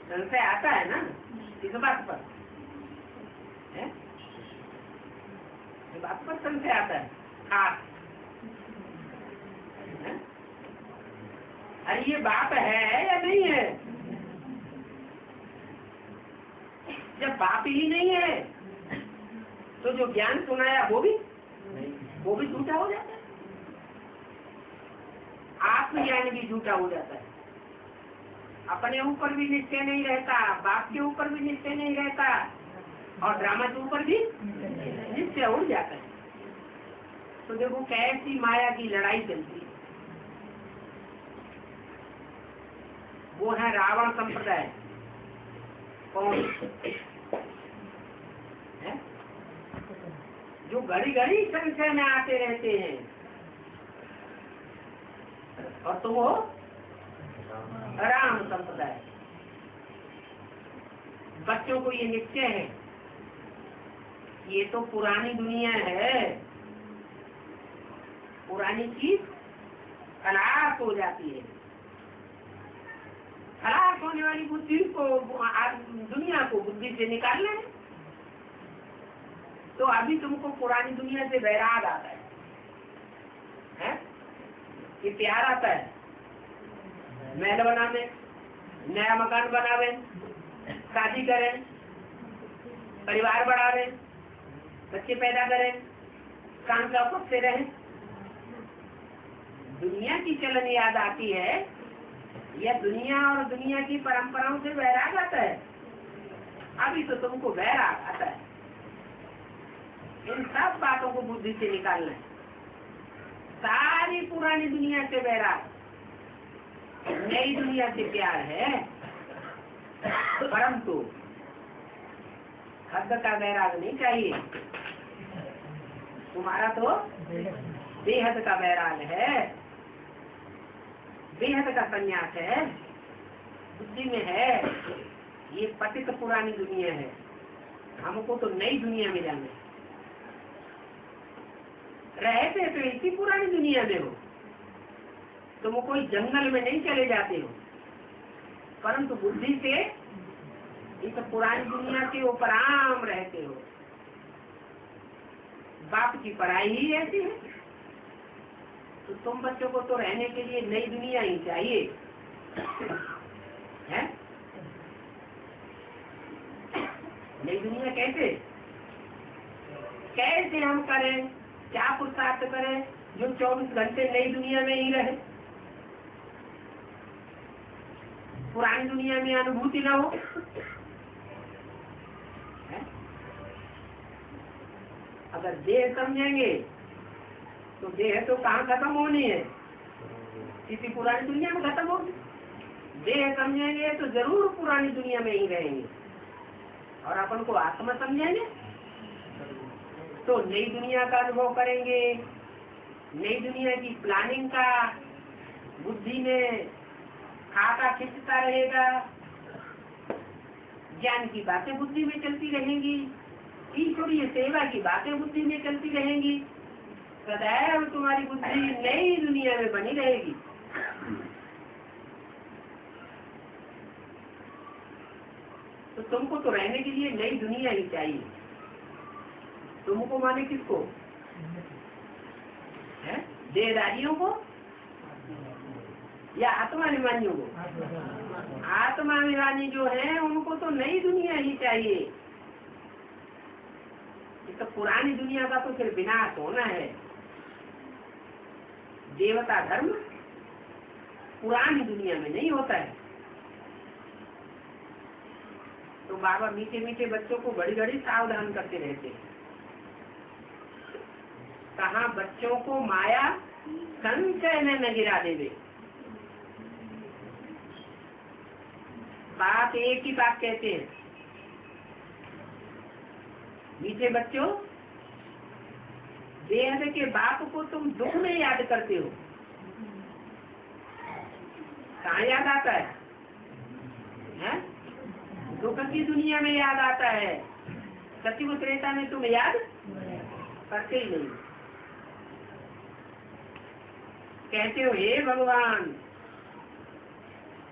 संशय आता है ना इस बात पर है? इस बात पर संशय आता है खास, अरे ये बात है या नहीं है? जब बात ही नहीं है तो जो ज्ञान सुनाया वो भी झूठा हो जाता है। आत्मज्ञान भी झूठा हो जाता है। अपने ऊपर भी निश्चय नहीं रहता, बाप के ऊपर भी निश्चय नहीं रहता, और ड्रामा के ऊपर भी निश्चय हो जाता है। तो देखो कैसी माया की लड़ाई चलती है। वो है रावण संप्रदाय। कौन है? जो घड़ी घड़ी संशय में आते रहते हैं। और तो वो राम संप्रदाय। बच्चों को ये निश्चय है ये तो पुरानी दुनिया है, पुरानी चीज खलास हो जाती है। खलास होने वाली बुद्धि को, दुनिया को बुद्धि से निकालना है। तो अभी तुमको पुरानी दुनिया से वैराग आता है? ये प्यार आता है महल बनावे, नया मकान बनावे, शादी करें, परिवार बढ़ावे, बच्चे पैदा करें, काम का उपयोग से रहें। दुनिया की चलन याद आती है या दुनिया और दुनिया की परंपराओं से वैराग आता है? अभी तो तुमको वैराग आता है। इन सब बातों को बुद्धि से निकालना है। सारी पुरानी दुनिया से वैराग, नई दुनिया से प्यार है, परंतु हद का वैराग नहीं चाहिए। तुम्हारा तो बेहद का वैराग है, बेहद का संन्यास है। बुद्धि में है ये पतित पुरानी दुनिया है, हमको तो नई दुनिया में जाना है। रहते तो इसी पुरानी दुनिया में हो, तुम कोई जंगल में नहीं चले जाते हो, परंतु बुद्धि से इस पुरानी दुनिया के उपराम रहते हो। बाप की पढ़ाई ही ऐसी है, तो तुम बच्चों को तो रहने के लिए नई दुनिया ही चाहिए है? नई दुनिया कैसे कैसे हम करें, क्या पुरुषार्थ करें जो 24 घंटे नई दुनिया में ही रहे, पुरानी दुनिया में अनुभूति न हो है? अगर देह समझेंगे तो देह तो कहाँ खत्म होनी है, किसी पुरानी दुनिया में खत्म होगी। देह समझेंगे तो जरूर पुरानी दुनिया में ही रहेंगे, और अपन को आत्मा समझेंगे तो नई दुनिया का अनुभव करेंगे। नई दुनिया की प्लानिंग का बुद्धि में खाता खिंचता रहेगा, ज्ञान की बातें बुद्धि में चलती रहेंगी, ईश्वरीय सेवा की बातें बुद्धि में चलती रहेंगी, सदैव तुम्हारी बुद्धि नई दुनिया में बनी रहेगी। तो तुमको तो रहने के लिए नई दुनिया ही चाहिए। तुमको माने किसको है? देहधारियों को या आत्माभिमानियों को? आत्माभिमानी जो है उनको तो नई दुनिया ही चाहिए। तो पुरानी दुनिया का तो फिर विनाश होना है। देवता धर्म पुरानी दुनिया में नहीं होता है। तो बाबा मीठे मीठे बच्चों को घड़ी घड़ी सावधान करते रहते हैं, कहाँ बच्चों को माया संचय में न गिरा देवे। बात एक ही बात कहते हैं, मीठे बच्चों, देह के बाप को तुम दुख में याद करते हो, कहाँ याद आता है? दुख की दुनिया में याद आता है, सचिव त्रेता में तुम याद करते ही नहीं। कहते हो हे भगवान,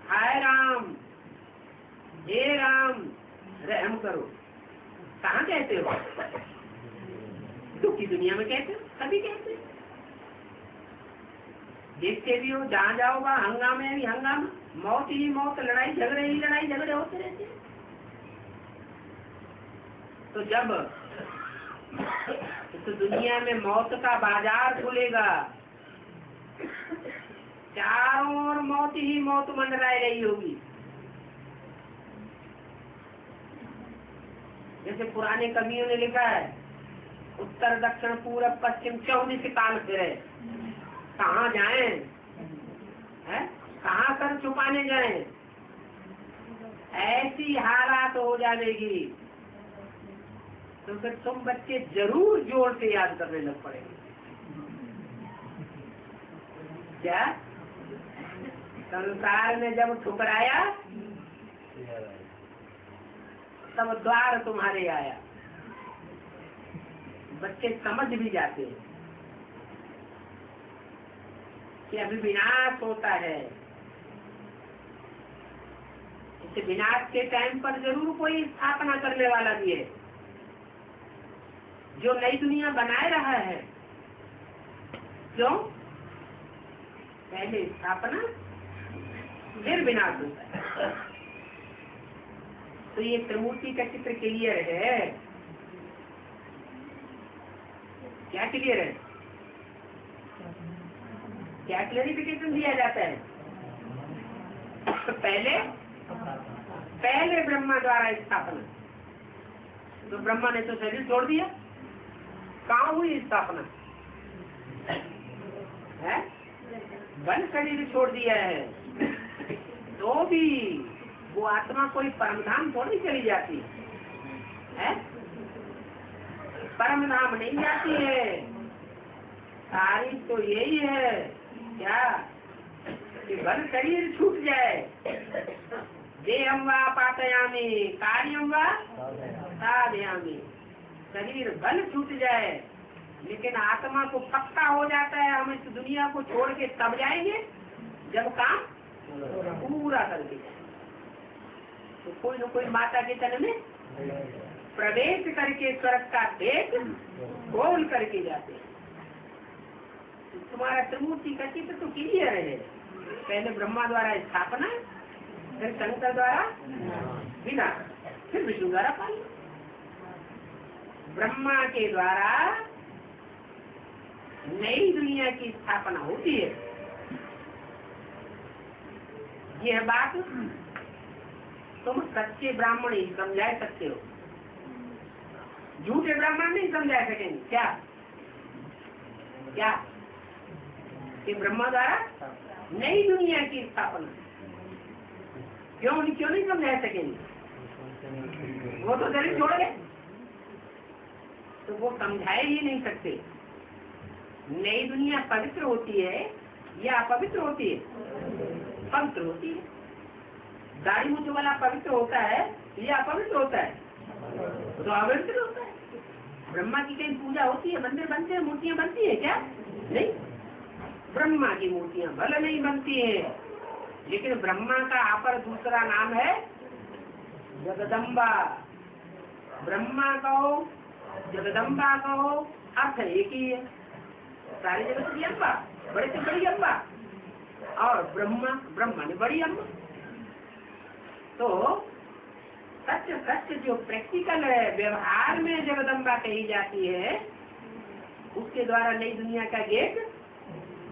हाय राम, हे राम रहम करो, कहाँ कहते हो? दुख की दुनिया में कहते हो, सभी कहते हो। देखते भी हो, जहाँ जाओ वहाँ हंगामे ही हंगामा, मौत ही मौत, लड़ाई झगड़े ही लड़ाई झगड़े होते रहते हैं। तो जब तो दुनिया में मौत का बाजार खुलेगा, चारों ओर मौत ही मौत मंडराई रही होगी। जैसे पुराने कवियों ने लिखा है, उत्तर दक्षिण पूरब पश्चिम 24 काल फिरे, कहाँ जाएं है? कहाँ कर छुपाने जाएं? ऐसी हालात हो जाएगी तो फिर तुम बच्चे जरूर जोर से याद करने लग पड़ेंगे। क्या संसार में जब ठुकराया तब द्वार तुम्हारे आया। बच्चे समझ भी जाते हैं कि अभी विनाश होता है। इस विनाश के टाइम पर जरूर कोई स्थापना करने वाला भी है, जो नई दुनिया बनाए रहा है। क्यों? पहले स्थापना फिर विनाश होता है। तो ये त्रिमूर्ति का चित्र क्लियर है। क्या क्लियर है? क्या क्लैरिफिकेशन दिया जाता है? तो पहले ब्रह्मा द्वारा स्थापना, तो ब्रह्मा ने तो शरीर छोड़ दिया, कहाँ हुई स्थापना है? वन शरीर छोड़ दिया है, तो भी वो आत्मा कोई परमधाम थोड़ी चली जाती है? परमधाम नहीं जाती है। तारीफ तो यही है क्या कि बल शरीर छूट जाए। देहं वा पातयामि कार्यं वा साधयामि, शरीर बल छूट जाए लेकिन आत्मा को पक्का हो जाता है हम इस दुनिया को छोड़ के तब जाएंगे जब काम पूरा करके जाए। तो कोई न कोई माता के तन में प्रवेश करके स्वर्ग का पेट खोल करके जाते हैं। तुम्हारा त्रिमूर्ति का चित्र तो क्लियर है, पहले ब्रह्मा द्वारा स्थापना, फिर शंकर द्वारा विनाश, फिर विष्णु द्वारा पालन। ब्रह्मा के द्वारा नई दुनिया की स्थापना होती है। यह बात तुम सच्चे ब्राह्मण ही समझा सकते हो, झूठे ब्राह्मण नहीं समझा सकेंगे। क्या क्या कि ब्रह्मा द्वारा नई दुनिया की स्थापना क्यों नहीं समझा सकेंगे? वो तो शरीर छोड़ गए, तो वो समझाए ही नहीं सकते। नई दुनिया पवित्र होती है या अपवित्र होती है? पवित्र होती है। दाढ़ी मूंछ वाला पवित्र होता है या अपवित्र होता है? तो अपवित्र होता है। ब्रह्मा की कहीं पूजा होती है, मंदिर बनते हैं, मूर्तियां बनती है क्या? नहीं, ब्रह्मा की मूर्तियां भले नहीं बनती है, लेकिन ब्रह्मा का अपर दूसरा नाम है जगदम्बा। ब्रह्मा कहो जगदम्बा कहो, अर्थ एक ही है। सारे जगत की अम्बा, बड़े से बड़ी अम्बा, और ब्रह्मा ने बड़ी अम्बा। तो सत्य सत्य जो प्रैक्टिकल है, व्यवहार में जगदम्बा कही जाती है, उसके द्वारा नई दुनिया का गेट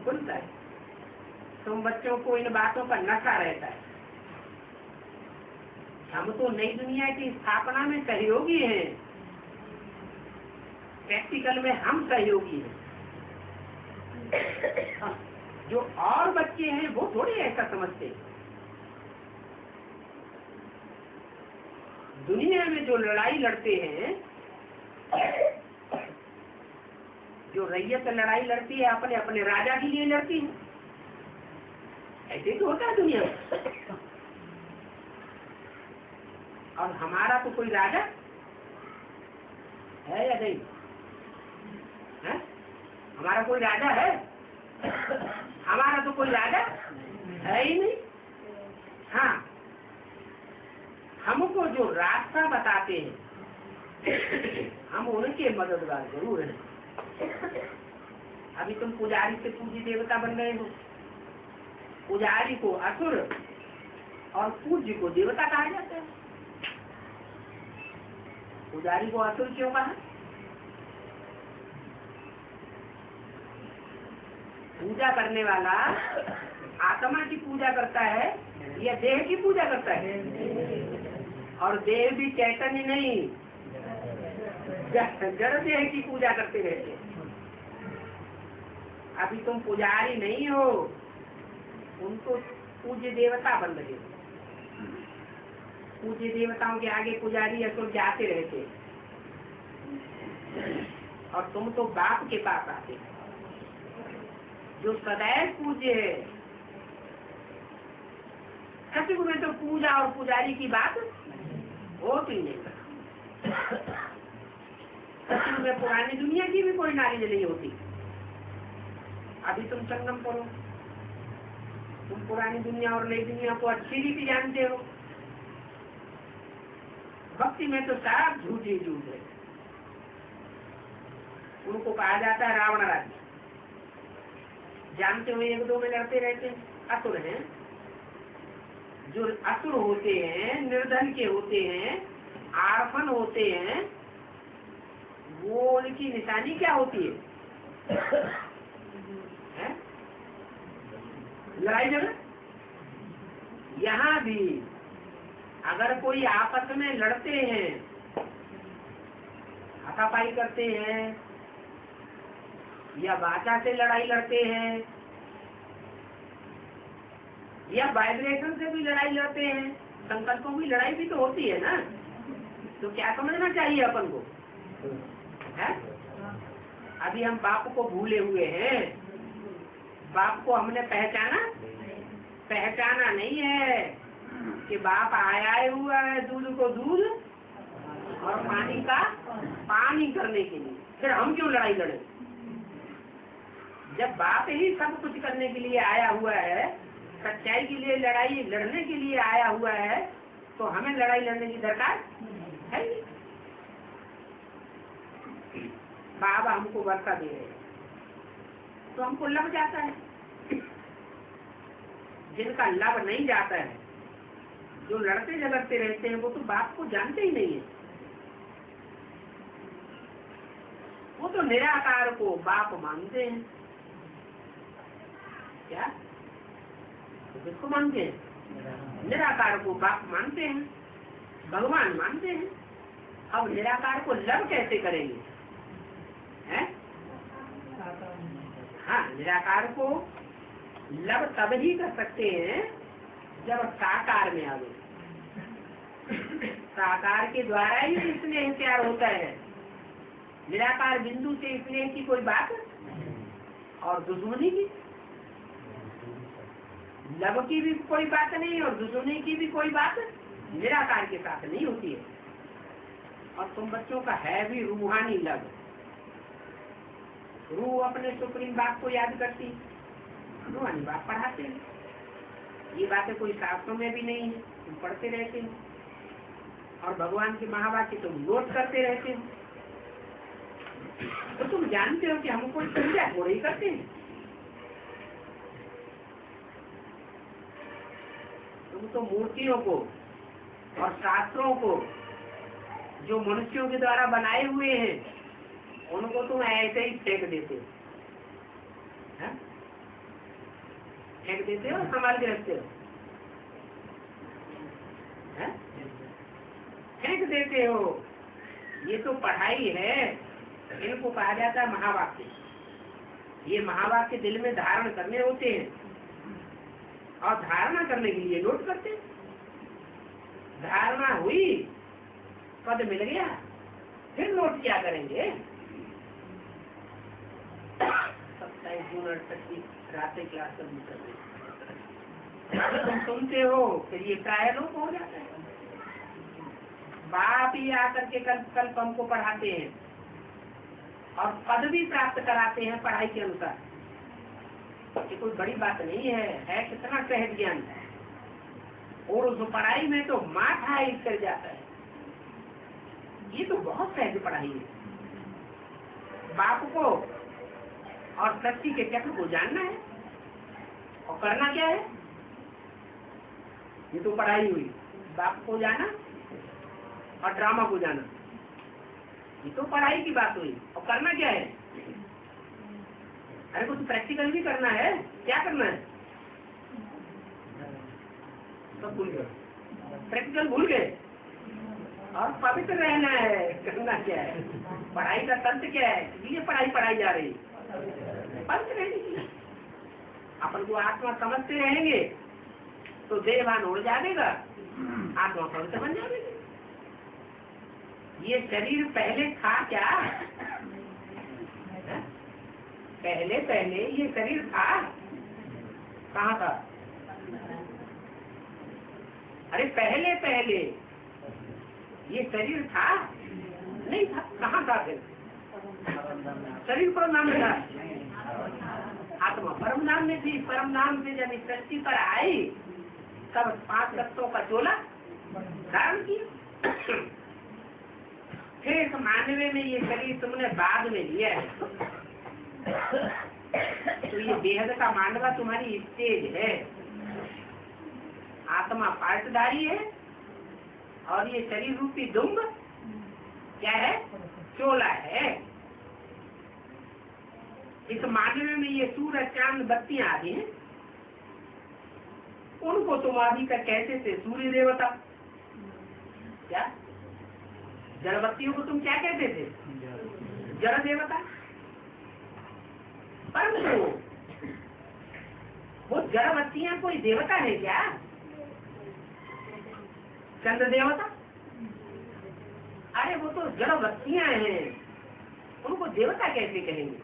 खुलता है। तुम बच्चों को इन बातों का नशा रहता है। हम तो नई दुनिया की स्थापना में सहयोगी हैं, प्रैक्टिकल में हम सहयोगी हैं। जो और बच्चे हैं वो थोड़े ऐसा समझते हैं। दुनिया में जो लड़ाई लड़ते हैं, जो रैयत लड़ाई लड़ती है अपने अपने राजा के लिए लड़ती है, ऐसे तो होता है दुनिया में। और हमारा तो कोई राजा है या नहीं है? हमारा कोई राजा है? हमारा तो कोई राजा है ही नहीं। हाँ, हमको जो रास्ता बताते हैं हम उनके मददगार जरूर हैं। अभी तुम पुजारी से पूज्य देवता बन गए हो। पुजारी को असुर और पूज्य को देवता कहा जाता है। पुजारी को असुर क्यों कहा? पूजा करने वाला आत्मा की पूजा करता है या देह की पूजा करता है? और देह भी चैतन्य नहीं, जड़ देह की पूजा करते रहते। अभी तुम पुजारी नहीं हो, उनको पूज्य देवता बन रहे हो। पूज्य देवताओं के आगे पुजारी असुर जाते रहते, और तुम तो बाप के पास आते जो सदैव पूज्य है। सचमुच में तो पूजा और पुजारी की बात होती नहीं। सचमुच में पुरानी दुनिया की भी कोई नॉलेज नहीं होती। अभी तुम संगम करो, तुम पुरानी दुनिया और नई दुनिया को अच्छी रीति जानते हो। भक्ति में तो सब झूठ ही झूठ है। उनको कहा जाता है रावण राज्य। जानते हो एक दो में लड़ते रहते हैं, असुर हैं। जो असुर होते हैं, निर्धन के होते हैं, आर्फन होते हैं, वो उनकी निशानी क्या होती है? लड़ाई झगड़ा। यहाँ भी अगर कोई आपस में लड़ते हैं, हाथापाई करते हैं या वाचा से लड़ाई लड़ते हैं या वाइब्रेशन से भी लड़ाई लड़ते हैं, संकल्पों की लड़ाई भी तो होती है ना। तो क्या समझना चाहिए अपन को है? अभी हम बाप को भूले हुए हैं। बाप को हमने पहचाना पहचाना नहीं है कि बाप आया हुआ है दूध को दूध और पानी का पानी करने के लिए, फिर हम क्यों लड़ाई लड़े? जब बाप ही सब कुछ करने के लिए आया हुआ है, सच्चाई के लिए लड़ाई लड़ने के लिए आया हुआ है, तो हमें लड़ाई लड़ने की दरकार है नहीं। बाबा हमको वर्षा दे रहे हैं तो हमको लग जाता है, जिनका लाभ नहीं जाता है, जो लड़ते झगड़ते रहते हैं, वो तो बाप को जानते ही नहीं है। वो तो निराकार को बाप मानते हैं। क्या? तो किसको मानते हैं? निराकार को बाप मानते हैं, भगवान मानते हैं। अब निराकार को लव कैसे करेंगे? हैं? हाँ, निराकार को लव तब ही कर सकते हैं जब साकार में आवे। साकार के द्वारा ही स्नेह प्यार होता है। निराकार बिंदु से स्नेह की कोई बात और दुश्मनी की, लव की भी कोई बात नहीं और दुश्मनी की भी कोई बात निराकार के साथ नहीं होती है। और तुम बच्चों का है भी रूहानी लव। रूह अपने सुप्रीम बाप को याद करती, रूहानी बाप पढ़ाते हैं। ये बातें कोई शास्त्रों में भी नहीं है, तुम पढ़ते रहते हो। और भगवान के महावाक्य तुम नोट करते रहते हो, तो तुम जानते हो कि हम कोई पूजा थोड़ी ही करते हैं। तुम तो मूर्तियों को और शास्त्रों को जो मनुष्यों के द्वारा बनाए हुए हैं, उनको तुम ऐसे ही फेंक देते हो। फेंक देते हो, संभाल के रखते हो। फेंक देते हो। ये तो पढ़ाई है, इनको कहा जाता है महावाक्य। ये महावाक्य दिल में धारण करने होते हैं और धारणा करने के लिए नोट करते हैं। धारणा हुई, पद मिल गया, फिर नोट क्या करेंगे? 27 जून 38 रात क्लास करते तुम सुनते हो, फिर ये प्रायलोक हो जाता है। बाप ही आकर के कल्प हमको पढ़ाते हैं और पद भी प्राप्त कराते हैं पढ़ाई के अनुसार। ये कोई बड़ी बात नहीं है कितना सहज ज्ञान। और उस पढ़ाई में तो माथा हिल कर जाता है। ये तो बहुत सहज पढ़ाई है। बाप को और सृष्टि के चक्र को जानना है और करना क्या है? ये तो पढ़ाई हुई। बाप को जाना और ड्रामा को जाना, ये तो पढ़ाई की बात हुई। और करना क्या है? अरे कुछ प्रैक्टिकल भी करना है। क्या करना है? सब भूल गए, प्रैक्टिकल भूल गए। और पवित्र रहना है। करना क्या है? पढ़ाई का तंत्र क्या है? ये पढ़ाई पढ़ाई जा रही है पवित्र रहने की। अपन को आत्मा समझते रहेंगे तो देहभान उड़ जाएगा, आत्मा पवित्र बन जाएगी। ये शरीर पहले था क्या? पहले ये शरीर था? कहाँ था? अरे पहले ये शरीर था? नहीं था। कहाँ था फिर? शरीर परम नाम में था, आत्मा परम नाम में थी। परम नाम से जब इस सृष्टि पर आई तब 5 तत्वों का चोला धारण किया। फिर इस मानवे में ये शरीर तुमने बाद में लिया है, तो ये बेहद का मांडवा तुम्हारी स्टेज है। आत्मा पार्टधारी है और ये शरीर रूपी दुम्ब क्या है? चोला है। इस मानवे में ये सूरज चांद बत्तियां आदि हैं, उनको तुम आदि का कहते थे सूर्य देवता। क्या जड़ बत्तियों को तुम क्या कहते थे? जड़ देवता। परंतु वो जड़ बत्तियां कोई देवता है क्या? चंद्र देवता? अरे वो तो जड़ बत्तियां हैं, उनको देवता कैसे कहेंगे?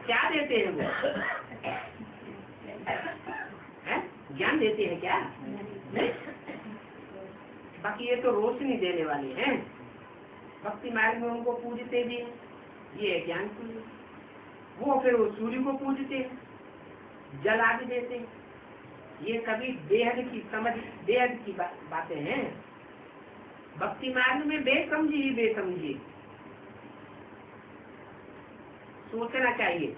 क्या देते हैं वो? ज्ञान देते हैं क्या? नहीं। बाकी ये तो रोशनी देने वाले हैं। भक्ति मार्ग में उनको पूजते भी हैं, ये है ज्ञान सूर्य। वो फिर वो सूर्य को पूजते हैं, जल आदि देते हैं। ये सभी बेहद की समझ, बेहद की बातें हैं। भक्ति मार्ग में बेसमझी ही बेसमझी सोचना चाहिए।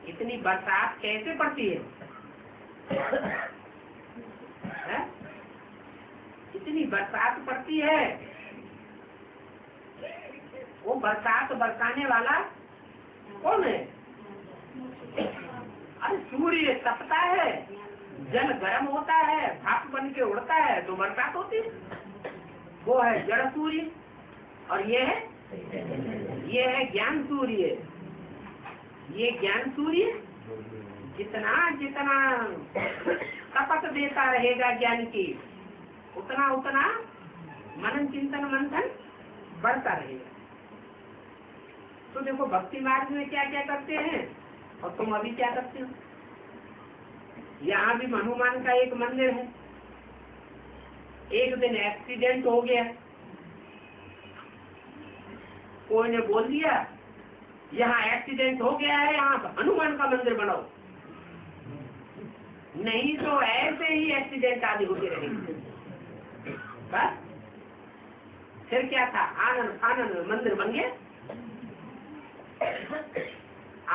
इतनी बरसात कैसे पड़ती है? इतनी बरसात पड़ती है, वो बरसात बरसाने वाला कौन है? अरे सूर्य तपता है, जल गर्म होता है, भाप बन के उड़ता है तो बरसात होती है। वो है जड़ सूर्य और ये है ज्ञान सूर्य। ये ज्ञान सूर्य जितना जितना तपत देता रहेगा ज्ञान की, उतना उतना मनन चिंतन मंथन बढ़ता रहेगा। तो देखो भक्ति मार्ग में क्या क्या करते हैं और तुम अभी क्या करते हो। यहाँ भी हनुमान का एक मंदिर है। एक दिन एक्सीडेंट हो गया, कोई ने बोल दिया यहाँ एक्सीडेंट हो गया है, यहाँ हनुमान का मंदिर बनाओ। नहीं तो ऐसे ही एक्सीडेंट आदि होते रहेंगे। बस फिर क्या था, आनंद आनंद मंदिर बन गया।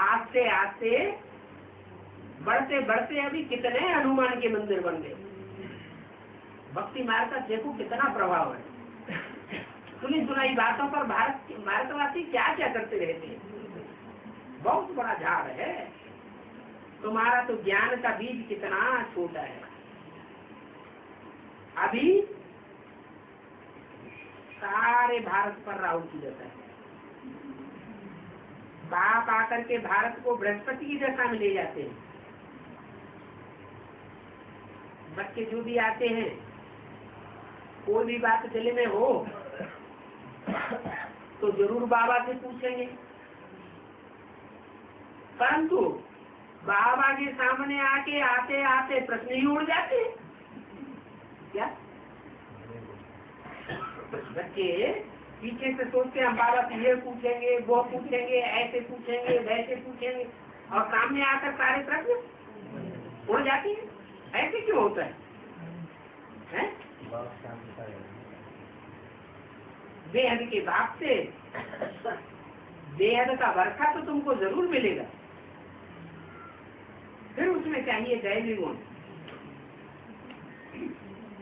आस्ते आस्ते बढ़ते बढ़ते अभी कितने हनुमान के मंदिर बन गए। भक्ति मार्ग का देखो कितना प्रभाव है। सुनी सुनाई बातों पर भारतवासी क्या क्या करते रहते हैं। बहुत बड़ा झाड़ है। तुम्हारा तो ज्ञान का बीज कितना छोटा है। अभी सारे भारत पर राहु की दशा है। बाप आकर के भारत को बृहस्पति की दशा में ले जाते हैं। बच्चे जो भी आते हैं, कोई भी बात दिल में हो तो जरूर बाबा से पूछेंगे, परंतु बाबा के सामने आके आते आते प्रश्न ही उड़ जाते हैं। क्या बच्चे पीछे से सोचते हैं हम बाबा से ये पूछेंगे, वो पूछेंगे, ऐसे पूछेंगे, वैसे पूछेंगे, और सामने आकर सारे प्रश्न उड़ जाते हैं। ऐसे क्यों होता है? बेहद के बाप से बेहद का वर्षा तो तुमको जरूर मिलेगा। फिर उसमें चाहिए दैवी गुण,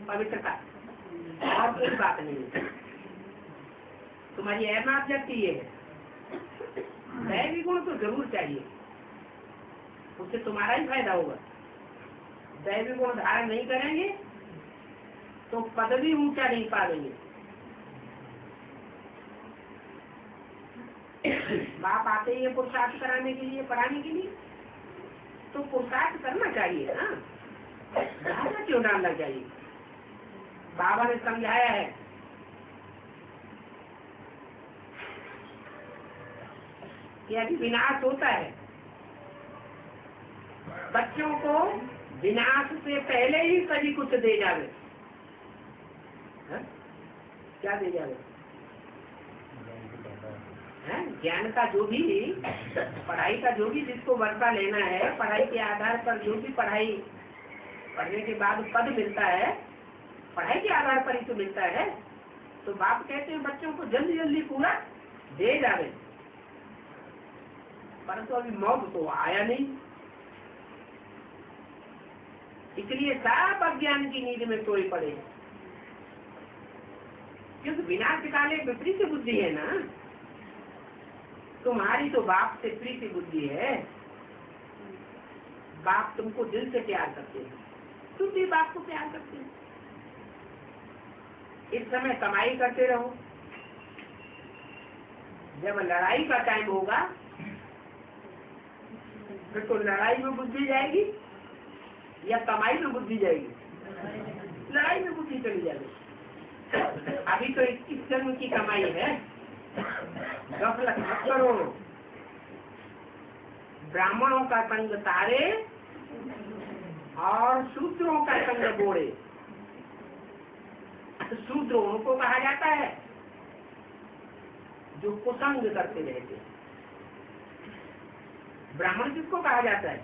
पवित्रता, और कोई बात नहीं है। तुम्हारी अहमियत जबकि ये है, दैवी गुण तो जरूर चाहिए, उससे तुम्हारा ही फायदा होगा। दैवी गुण धारण नहीं करेंगे तो पदवी ऊंचा नहीं पाएंगे। बाप आते ही पुरुषार्थ कराने के लिए, पढ़ाने के लिए, तो पुरुषार्थ करना चाहिए ना, ढांचा क्यों डालना चाहिए। बाबा ने समझाया है कि अभी विनाश होता है, बच्चों को विनाश से पहले ही सभी कुछ दे जावे। क्या दे जावे? ज्ञान का जो भी, पढ़ाई का जो भी जिसको वर्षा लेना है, पढ़ाई के आधार पर जो भी पढ़ाई पढ़ने के बाद पद मिलता है, पढ़ाई के आधार पर ही तो मिलता है। तो बाप कहते हैं बच्चों को जल्दी जल्दी पूरा दे जावे, परंतु अभी मौत तो आया नहीं, इसलिए सब अज्ञान की नींद में सोए पड़े। क्योंकि विनाश काले विपरीत बुद्धि है ना। तुम्हारी तो बाप से प्रीति बुद्धि है। बाप तुमको दिल से प्यार करते हैं, तुम भी बाप को प्यार करते हो। इस समय कमाई करते रहो, जब लड़ाई का टाइम होगा फिर तो लड़ाई में बुद्धि जाएगी या कमाई में बुद्धि जाएगी? लड़ाई में बुद्धि चली जाएगी। अभी तो 21 जन्म की कमाई है, गफलत मत करो। ब्राह्मणों का संग तारे और शूद्रों का संग बोड़े। शूद्रों को कहा जाता है जो कुसंग करते रहते। ब्राह्मण किसको कहा जाता है?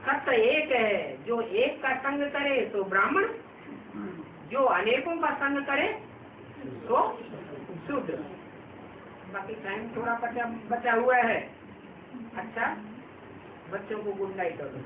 सत्य एक है, जो एक का संग करे तो ब्राह्मण, जो अनेकों का संग करे तो शूद्र। बाकी टाइम थोड़ा बचा हुआ है। अच्छा, बच्चों को गुड नाइट करो।